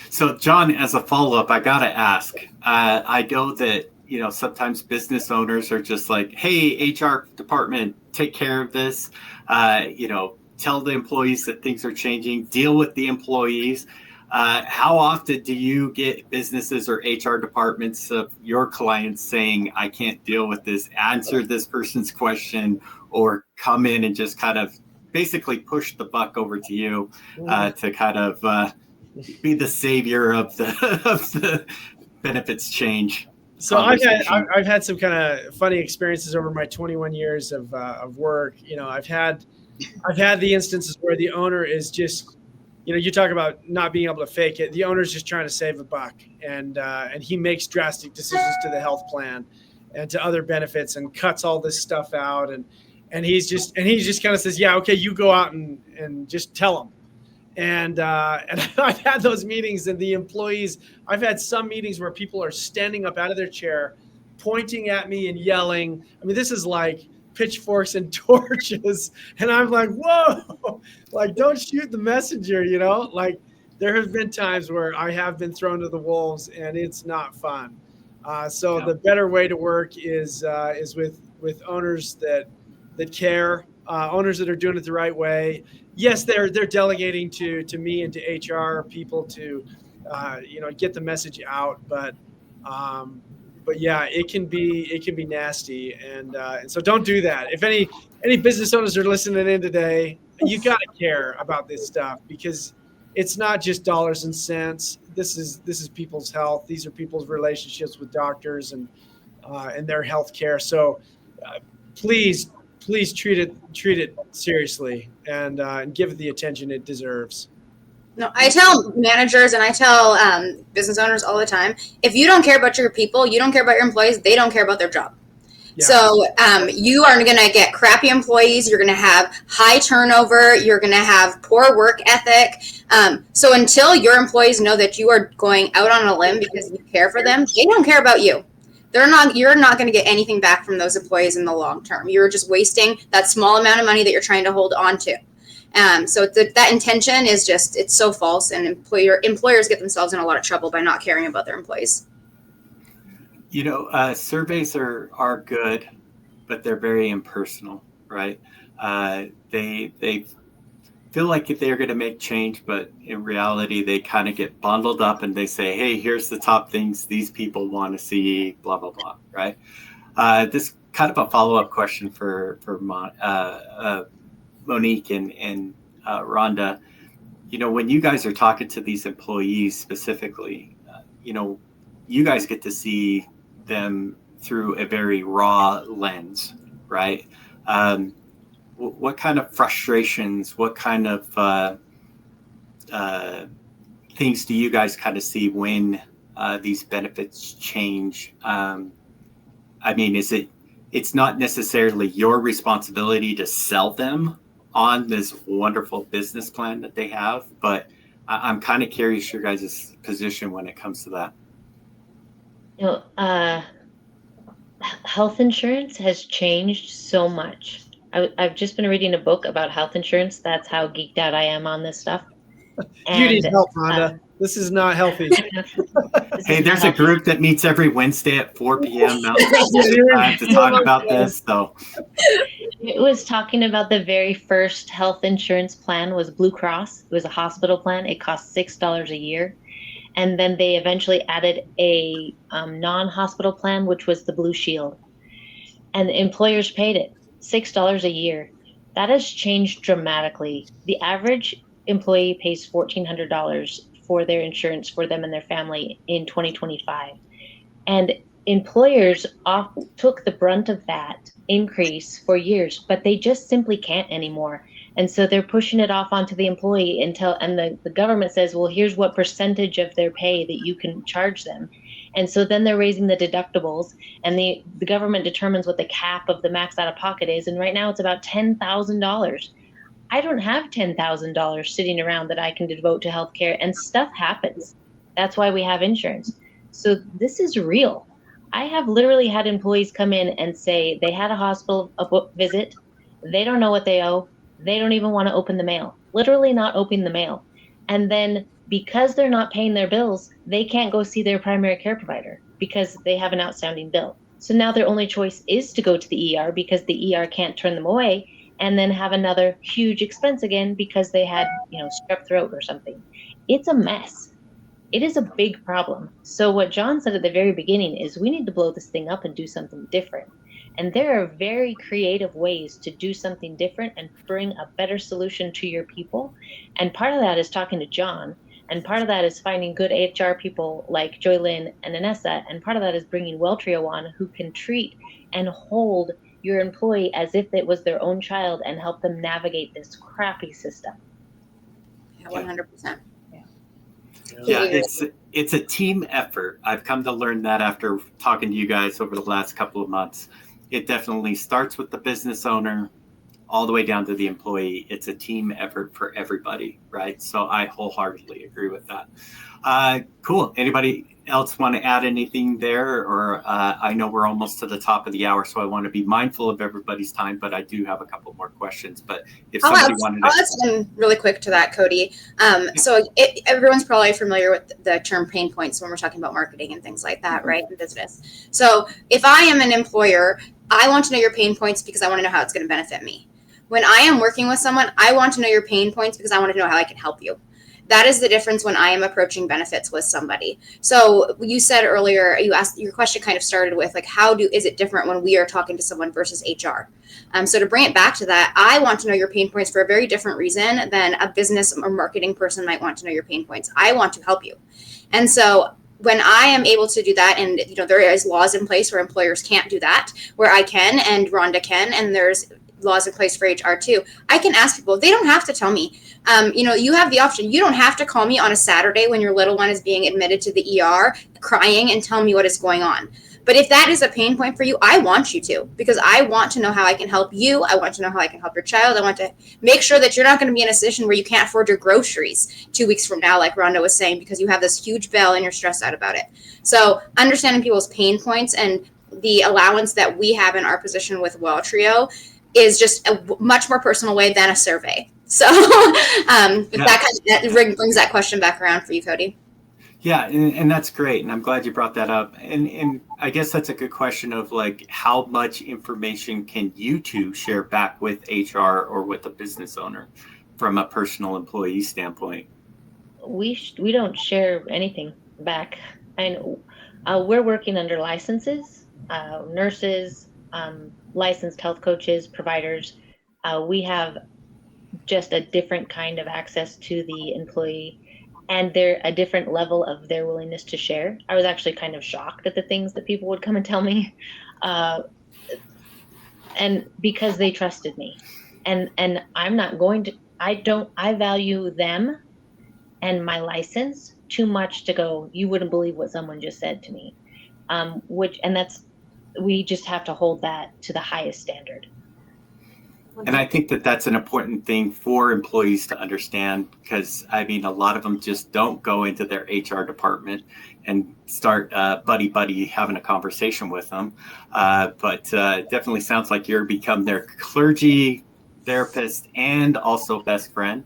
A: So, John, as a follow-up, I got to ask, I know that, sometimes business owners are just like, hey, HR department, take care of this. Tell the employees that things are changing, deal with the employees. How often do you get businesses or HR departments of your clients saying, I can't deal with this, answer this person's question, or come in and just kind of basically push the buck over to you to kind of be the savior of the benefits change?
F: So I've had some kind of funny experiences over my 21 years of work. I've had the instances where the owner is just, you talk about not being able to fake it. The owner's just trying to save a buck, and he makes drastic decisions to the health plan and to other benefits and cuts all this stuff out, and he just kind of says, yeah, okay, you go out and just tell them. And I've had those meetings, and the employees, I've had some meetings where people are standing up out of their chair, pointing at me and yelling. I mean, this is like pitchforks and torches. And I'm like, whoa, like, don't shoot the messenger, like, there have been times where I have been thrown to the wolves, and it's not fun. So the better way to work is with owners that care, owners that are doing it the right way. Yes, they're delegating to me and to HR people to, get the message out. But yeah, it can be nasty, and so don't do that. If any business owners are listening in today, you got to care about this stuff, because it's not just dollars and cents. This is people's health. These are people's relationships with doctors and their health care. So please treat it seriously and give it the attention it deserves.
E: No, I tell managers and I tell business owners all the time, if you don't care about your people, you don't care about your employees, they don't care about their job. Yeah. So you are going to get crappy employees. You're going to have high turnover. You're going to have poor work ethic. So until your employees know that you are going out on a limb because you care for them, they don't care about you. You're not going to get anything back from those employees in the long term. You're just wasting that small amount of money that you're trying to hold on to. So that intention is just, it's so false, and employers get themselves in a lot of trouble by not caring about their employees.
A: Surveys are good, but they're very impersonal, right? They feel like they're going to make change, but in reality, they kind of get bundled up and they say, hey, here's the top things these people want to see, blah, blah, blah, right? This kind of a follow-up question for Monique and Rhonda. When you guys are talking to these employees specifically, you guys get to see them through a very raw lens, right? What kind of frustrations, what kind of things do you guys kind of see when these benefits change? It's not necessarily your responsibility to sell them on this wonderful business plan that they have, but I'm kind of curious your guys' position when it comes to that.
B: Health insurance has changed so much. I've just been reading a book about health insurance. That's how geeked out I am on this stuff.
F: You need help, Rhonda. This is not healthy.
A: Hey, there's a group that meets every Wednesday at 4 p.m. Mountain Time to talk about this. So
B: it was talking about the very first health insurance plan was Blue Cross. It was a hospital plan. It cost $6 a year. And then they eventually added a non-hospital plan, which was the Blue Shield. And the employers paid it. $6 a year. That has changed dramatically. The average employee pays $1,400 for their insurance for them and their family in 2025. And employers took the brunt of that increase for years, but they just simply can't anymore. And so they're pushing it off onto the employee and the government says, well, here's what percentage of their pay that you can charge them. And so then they're raising the deductibles, and the government determines what the cap of the max out of pocket is. And right now it's about $10,000. I don't have $10,000 sitting around that I can devote to healthcare, and stuff happens. That's why we have insurance. So this is real. I have literally had employees come in and say they had a hospital visit. They don't know what they owe. They don't even want to open the mail, literally not open the mail. And then because they're not paying their bills, they can't go see their primary care provider because they have an outstanding bill. So now their only choice is to go to the ER because the ER can't turn them away, and then have another huge expense again because they had, strep throat or something. It's a mess. It is a big problem. So what John said at the very beginning is we need to blow this thing up and do something different. And there are very creative ways to do something different and bring a better solution to your people. And part of that is talking to John. And part of that is finding good HR people like Joy Lynn and Anessa. And part of that is bringing Weltrio on, who can treat and hold your employee as if it was their own child and help them navigate this crappy system.
E: Yeah, 100%.
A: Yeah, it's a team effort. I've come to learn that after talking to you guys over the last couple of months. It definitely starts with the business owner all the way down to the employee. It's a team effort for everybody, right? So I wholeheartedly agree with that. Cool. Anybody else want to add anything there? Or I know we're almost to the top of the hour, so I want to be mindful of everybody's time, but I do have a couple more questions. But if somebody wanted to...
E: I'll add something really quick to that, Cody. So everyone's probably familiar with the term pain points when we're talking about marketing and things like that, right, in business. So if I am an employer, I want to know your pain points because I want to know how it's going to benefit me. When I am working with someone, I want to know your pain points because I want to know how I can help you. That is the difference when I am approaching benefits with somebody. So you said earlier, you asked, your question kind of started with like, is it different when we are talking to someone versus HR? So to bring it back to that, I want to know your pain points for a very different reason than a business or marketing person might want to know your pain points. I want to help you. And so when I am able to do that, and there is laws in place where employers can't do that, where I can and Rhonda can, and there's laws in place for HR too. I can ask people, they don't have to tell me. You have the option. You don't have to call me on a Saturday when your little one is being admitted to the ER crying and tell me what is going on. But if that is a pain point for you, I want you to, because I want to know how I can help you. I want to know how I can help your child. I want to make sure that you're not going to be in a position where you can't afford your groceries 2 weeks from now, like Rhonda was saying, because you have this huge bill and you're stressed out about it. So understanding people's pain points and the allowance that we have in our position with Weltrio is just a much more personal way than a survey. So that brings that question back around for you, Cody.
A: Yeah, and that's great. And I'm glad you brought that up. And I guess that's a good question of like, how much information can you two share back with HR or with a business owner from a personal employee standpoint?
B: We don't share anything back. And we're working under licenses, nurses, licensed health coaches, providers. We have just a different kind of access to the employee, and they're a different level of their willingness to share. I was actually kind of shocked at the things that people would come and tell me, and because they trusted me, and I'm not going to. I value them and my license too much to go, you wouldn't believe what someone just said to me, we just have to hold that to the highest standard.
A: And I think that that's an important thing for employees to understand, because I mean, a lot of them just don't go into their HR department and start buddy having a conversation with them. But it definitely sounds like you're become their clergy, therapist, and also best friend,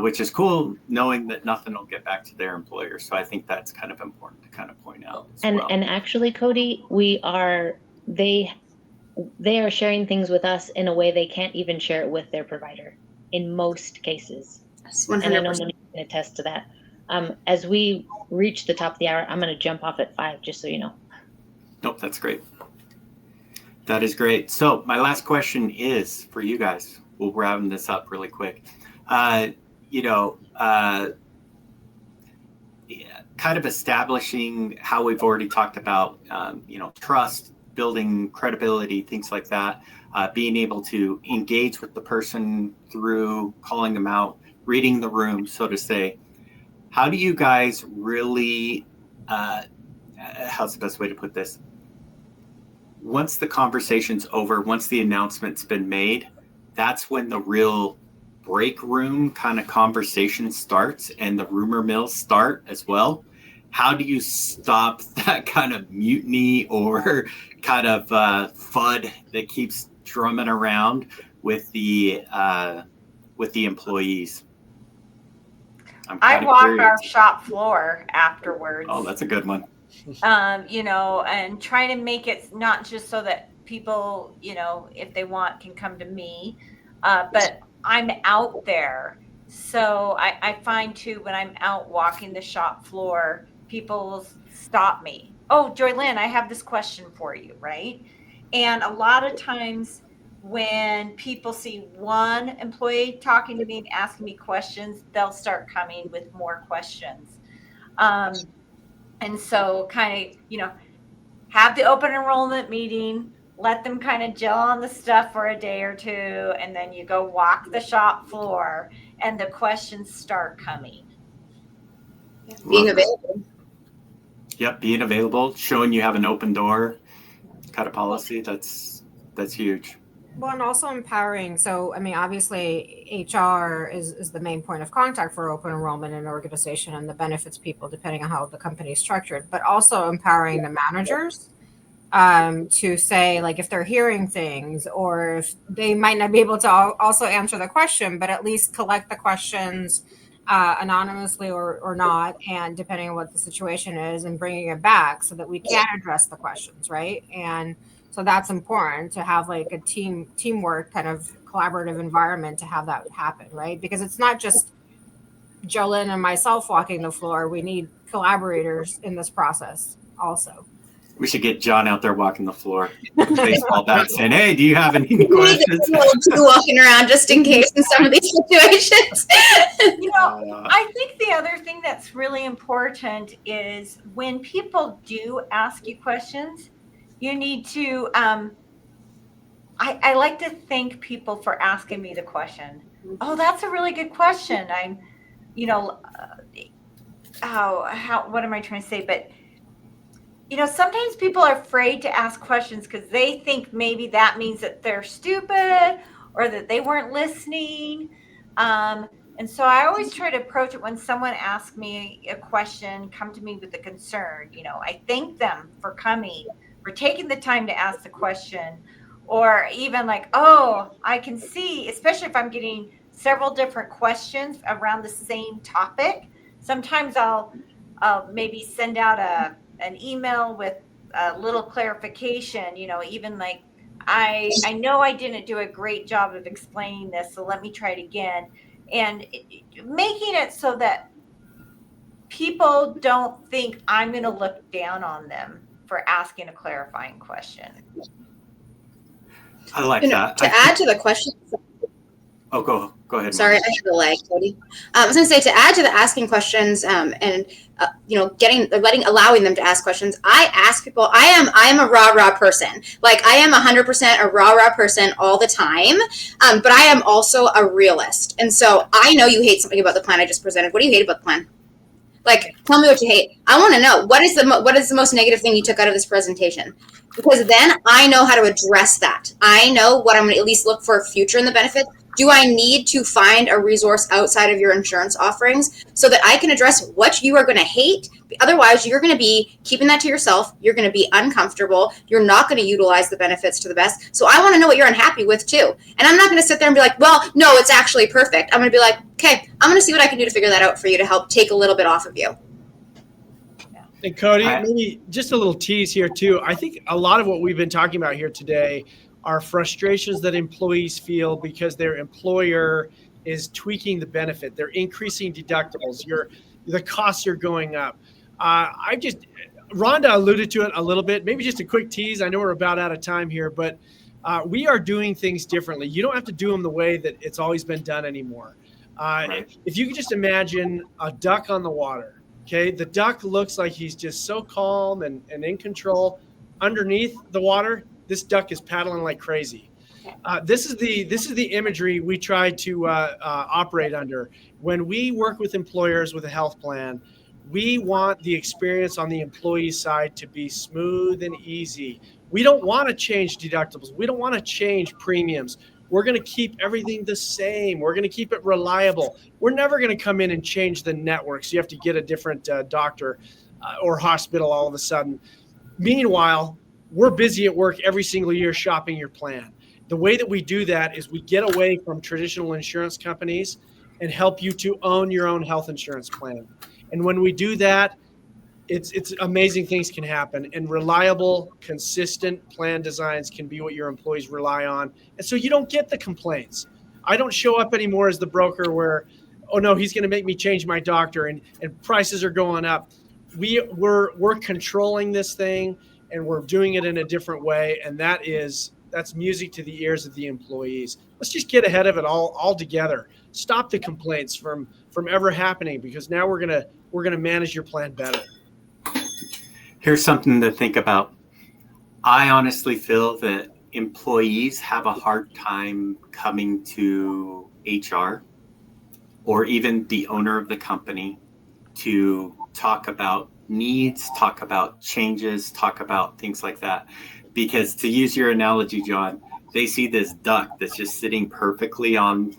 A: which is cool, knowing that nothing will get back to their employer. So I think that's kind of important to kind of point out as well. And
B: actually, Cody, they are sharing things with us in a way they can't even share it with their provider in most cases.
E: Yes, 100%.
B: And I know Monique can attest to that. As we reach the top of the hour, I'm going to jump off at 5, just so you know.
A: Nope, that's great. That is great. So my last question is for you guys. We'll round this up really quick. You know, yeah, kind of establishing how we've already talked about, you know, trust, building credibility, things like that, being able to engage with the person through calling them out, reading the room, so to say. How do you guys really, how's the best way to put this? Once the conversation's over, once the announcement's been made, that's when the real break room kind of conversation starts and the rumor mills start as well. How do you stop that kind of mutiny or kind of FUD that keeps drumming around with the employees?
C: I walk our shop floor afterwards.
A: Oh, that's a good one.
C: You know, and trying to make it not just so that people, you know, if they want, can come to me, but I'm out there. So I find too, when I'm out walking the shop floor, people will stop me. Oh, Joy Lynn, I have this question for you, right? And a lot of times when people see one employee talking to me and asking me questions, they'll start coming with more questions. And so kind of, you know, have the open enrollment meeting, let them kind of gel on the stuff for a day or two, and then you go walk the shop floor and the questions start coming.
E: Being available.
A: Yep, being available, showing you have an open door kind of policy, that's huge.
D: Well, and also empowering. So, I mean, obviously, HR is the main point of contact for open enrollment in an organization and the benefits people, depending on how the company is structured, but also empowering the managers to say, like, if they're hearing things or if they might not be able to also answer the question, but at least collect the questions anonymously or not, and depending on what the situation is, and bringing it back so that we can address the questions, right? And so that's important to have like a teamwork kind of collaborative environment to have that happen, right? Because it's not just Jolyn and myself walking the floor. We need collaborators in this process also.
A: We should get John out there walking the floor, baseball bat, saying, "Hey, do you have any questions?"
E: Walking around just in case in some of these situations.
C: You know, I think the other thing that's really important is when people do ask you questions, you need to, I like to thank people for asking me the question. Oh, that's a really good question. I'm, you know, what am I trying to say? But, you know, sometimes people are afraid to ask questions because they think maybe that means that they're stupid or that they weren't listening. And so I always try to approach it when someone asks me a question, come to me with a concern. You know, I thank them for coming, for taking the time to ask the question, or even like, oh, I can see, especially if I'm getting several different questions around the same topic. Sometimes I'll maybe send out an email with a little clarification, you know, even like, I know I didn't do a great job of explaining this, so let me try it again. And making it so that people don't think I'm going to look down on them for asking a clarifying question.
A: I like that.
E: To add to the question.
A: Oh, go ahead.
E: Sorry, I had a lag, Cody. I was going to say, to add to the asking questions and you know, allowing them to ask questions. I ask people. I am a rah person. Like, I am 100% a rah person all the time. But I am also a realist, and so I know you hate something about the plan I just presented. What do you hate about the plan? Like, tell me what you hate. I want to know what is the most negative thing you took out of this presentation, because then I know how to address that. I know what I'm going to at least look for future in the benefits. Do I need to find a resource outside of your insurance offerings so that I can address what you are going to hate? Otherwise, you're going to be keeping that to yourself. You're going to be uncomfortable. You're not going to utilize the benefits to the best. So I want to know what you're unhappy with too. And I'm not going to sit there and be like, well, no, it's actually perfect. I'm going to be like, okay, I'm going to see what I can do to figure that out for you to help take a little bit off of you.
F: And Cody, maybe just a little tease here too. I think a lot of what we've been talking about here today are frustrations that employees feel because their employer is tweaking the benefit. They're increasing deductibles. The costs are going up. Rhonda alluded to it a little bit. Maybe just a quick tease. I know we're about out of time here, but we are doing things differently. You don't have to do them the way that it's always been done anymore.
A: Right.
F: If you could just imagine a duck on the water, okay? The duck looks like he's just so calm and in control. Underneath the water, this duck is paddling like crazy. This is the imagery we try to operate under. When we work with employers with a health plan, we want the experience on the employee side to be smooth and easy. We don't want to change deductibles. We don't want to change premiums. We're going to keep everything the same. We're going to keep it reliable. We're never going to come in and change the networks. You have to get a different doctor or hospital all of a sudden. Meanwhile, we're busy at work every single year shopping your plan. The way that we do that is we get away from traditional insurance companies and help you to own your own health insurance plan. And when we do that, it's amazing things can happen, and reliable, consistent plan designs can be what your employees rely on. And so you don't get the complaints. I don't show up anymore as the broker where, oh no, he's going to make me change my doctor and prices are going up. We're controlling this thing, and we're doing it in a different way. And that's music to the ears of the employees. Let's just get ahead of it all together. Stop the complaints from ever happening, because now we're gonna manage your plan better.
A: Here's something to think about. I honestly feel that employees have a hard time coming to HR or even the owner of the company to talk about needs, talk about changes, talk about things like that. Because to use your analogy, John, they see this duck that's just sitting perfectly on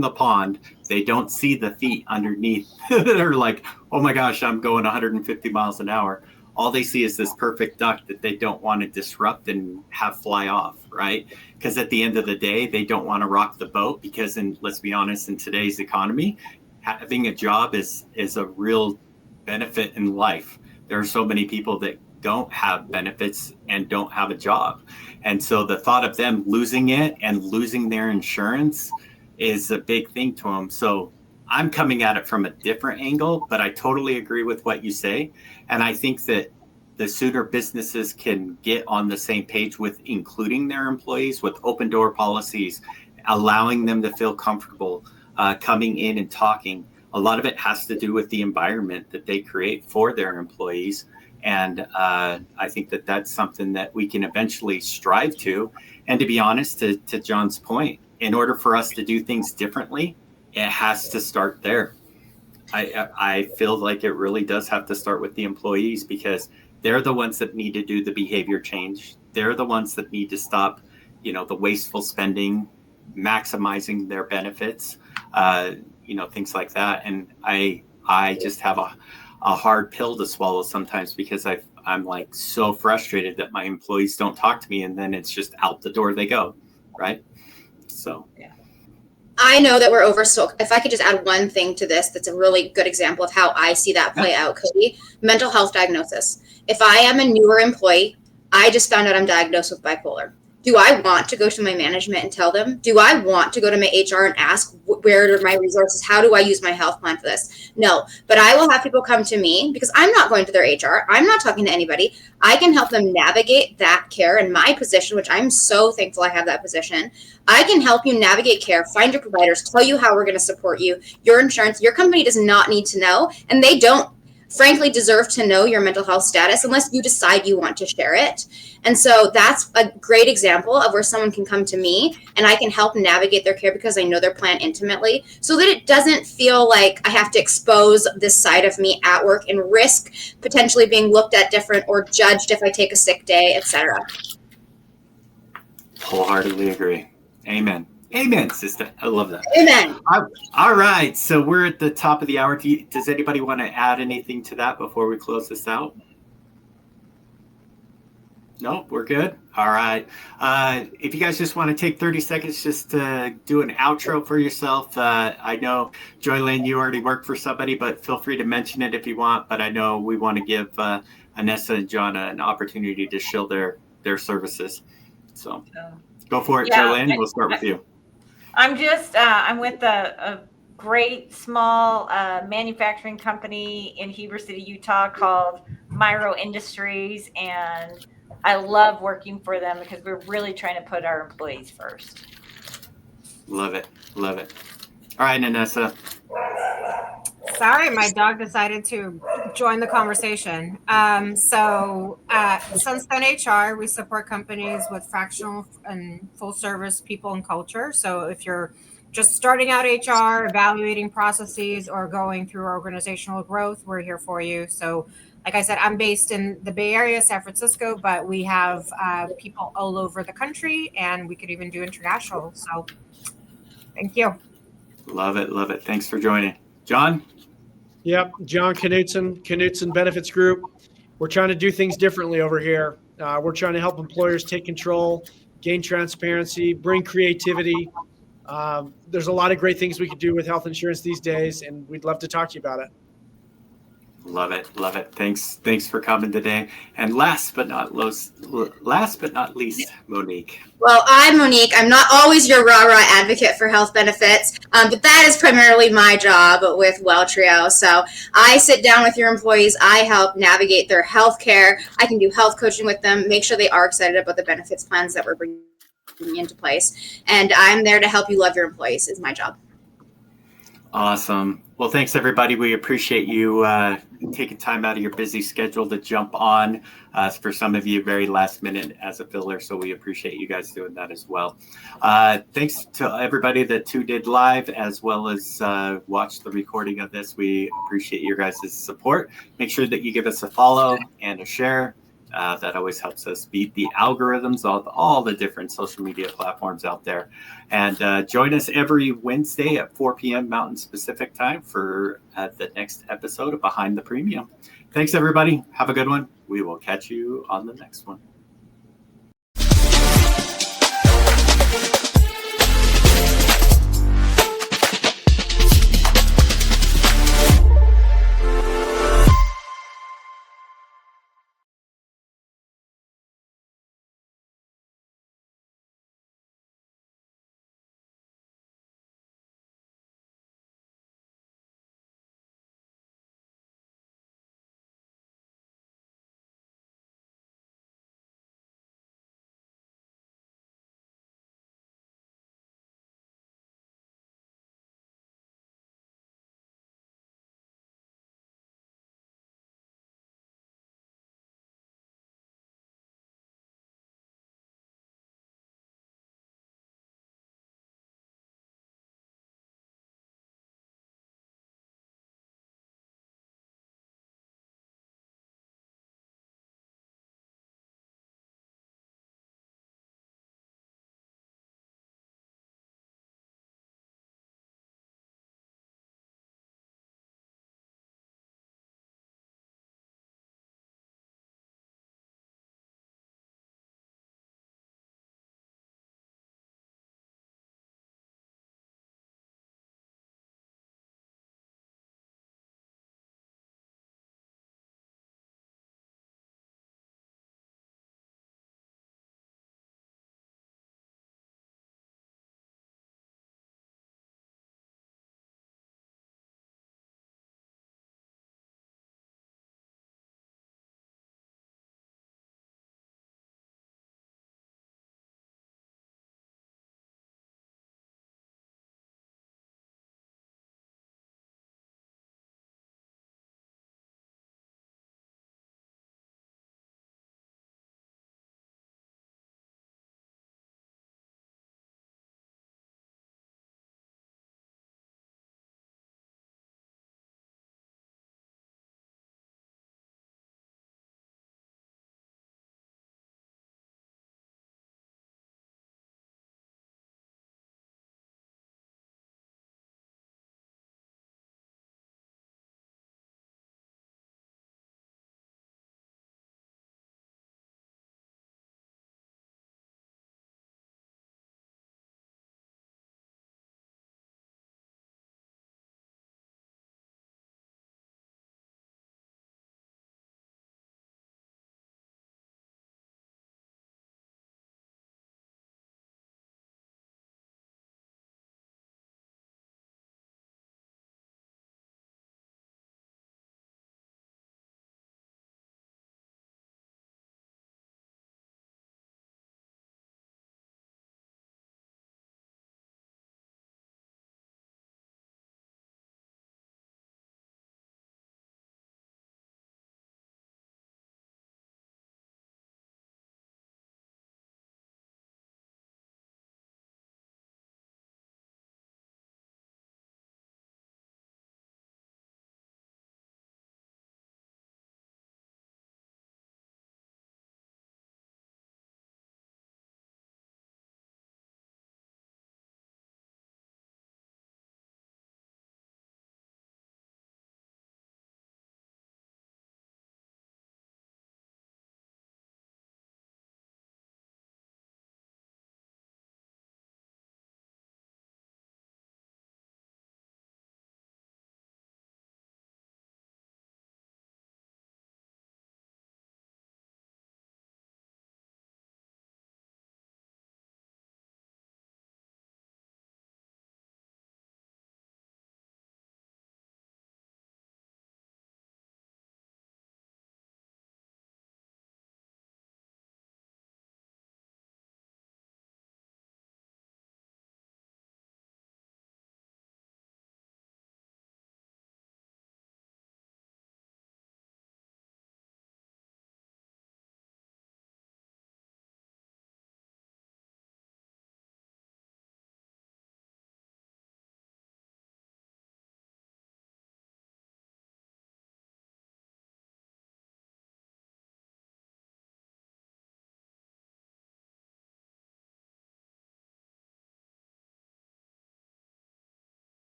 A: the pond. They don't see the feet underneath. They're like, oh my gosh, I'm going 150 miles an hour. All they see is this perfect duck that they don't want to disrupt and have fly off, right? Because at the end of the day, they don't want to rock the boat, because let's be honest, in today's economy, having a job is a real benefit in life. There are so many people that don't have benefits and don't have a job. And so the thought of them losing it and losing their insurance is a big thing to them. So I'm coming at it from a different angle, but I totally agree with what you say. And I think that the sooner businesses can get on the same page with including their employees with open door policies, allowing them to feel comfortable coming in and talking. A lot of it has to do with the environment that they create for their employees. And I think that that's something that we can eventually strive to. And to be honest, to John's point, in order for us to do things differently, it has to start there. I feel like it really does have to start with the employees, because they're the ones that need to do the behavior change. They're the ones that need to stop, the wasteful spending, maximizing their benefits, things like that. And I just have a hard pill to swallow sometimes, because I'm like so frustrated that my employees don't talk to me, and then it's just out the door they go, right? So
C: yeah.
E: I know that we're oversold. If I could just add one thing to this, that's a really good example of how I see that play out, Cody. Mental health diagnosis. If I am a newer employee, I just found out I'm diagnosed with bipolar. Do I want to go to my management and tell them? Do I want to go to my HR and ask, where are my resources? How do I use my health plan for this? No, but I will have people come to me, because I'm not going to their HR. I'm not talking to anybody. I can help them navigate that care in my position, which I'm so thankful I have that position. I can help you navigate care, find your providers, tell you how we're going to support you. Your insurance, your company does not need to know, and they don't frankly deserve to know your mental health status unless you decide you want to share it. And so that's a great example of where someone can come to me and I can help navigate their care, because I know their plan intimately, so that it doesn't feel like I have to expose this side of me at work and risk potentially being looked at different or judged if I take a sick day, etc.
A: Wholeheartedly agree. Amen. Amen, sister. I love that.
E: Amen.
A: All right. So we're at the top of the hour. Does anybody want to add anything to that before we close this out? No, we're good. All right. If you guys just want to take 30 seconds just to do an outro for yourself. I know, Joylyn, you already work for somebody, but feel free to mention it if you want. But I know we want to give Anessa and John an opportunity to show their services. So go for it,
C: Yeah,
A: Joylyn. We'll start with you.
C: I'm with a great small manufacturing company in Heber City, Utah called Miro Industries, and I love working for them because we're really trying to put our employees first.
A: Love it. Love it. All right, Nanessa.
D: Sorry, my dog decided to join the conversation. Sunstone HR, we support companies with fractional and full service people and culture. So if you're just starting out HR, evaluating processes, or going through organizational growth, we're here for you. So, like I said, I'm based in the Bay Area, San Francisco, but we have people all over the country, and we could even do international. So, thank you.
A: Love it. Love it. Thanks for joining. John?
F: Yep, John Knutson Benefits Group. We're trying to do things differently over here. We're trying to help employers take control, gain transparency, bring creativity. There's a lot of great things we could do with health insurance these days, and we'd love to talk to you about it.
A: Love it. Love it. Thanks for coming today. And last but not least, Monique.
E: Well, I'm Monique. I'm not always your rah-rah advocate for health benefits, but that is primarily my job with WellTrio. So I sit down with your employees. I help navigate their health care. I can do health coaching with them, make sure they are excited about the benefits plans that we're bringing into place. And I'm there to help you love your employees is my job.
A: Awesome. Well, thanks, everybody. We appreciate you taking time out of your busy schedule to jump on. For some of you, very last minute as a filler, so we appreciate you guys doing that as well. Thanks to everybody that tuned in live as well as watched the recording of this. We appreciate your guys' support. Make sure that you give us a follow and a share. That always helps us beat the algorithms of all the different social media platforms out there. And join us every Wednesday at 4 p.m. Mountain Pacific time for the next episode of Behind the Premium. Thanks, everybody. Have a good one. We will catch you on the next one.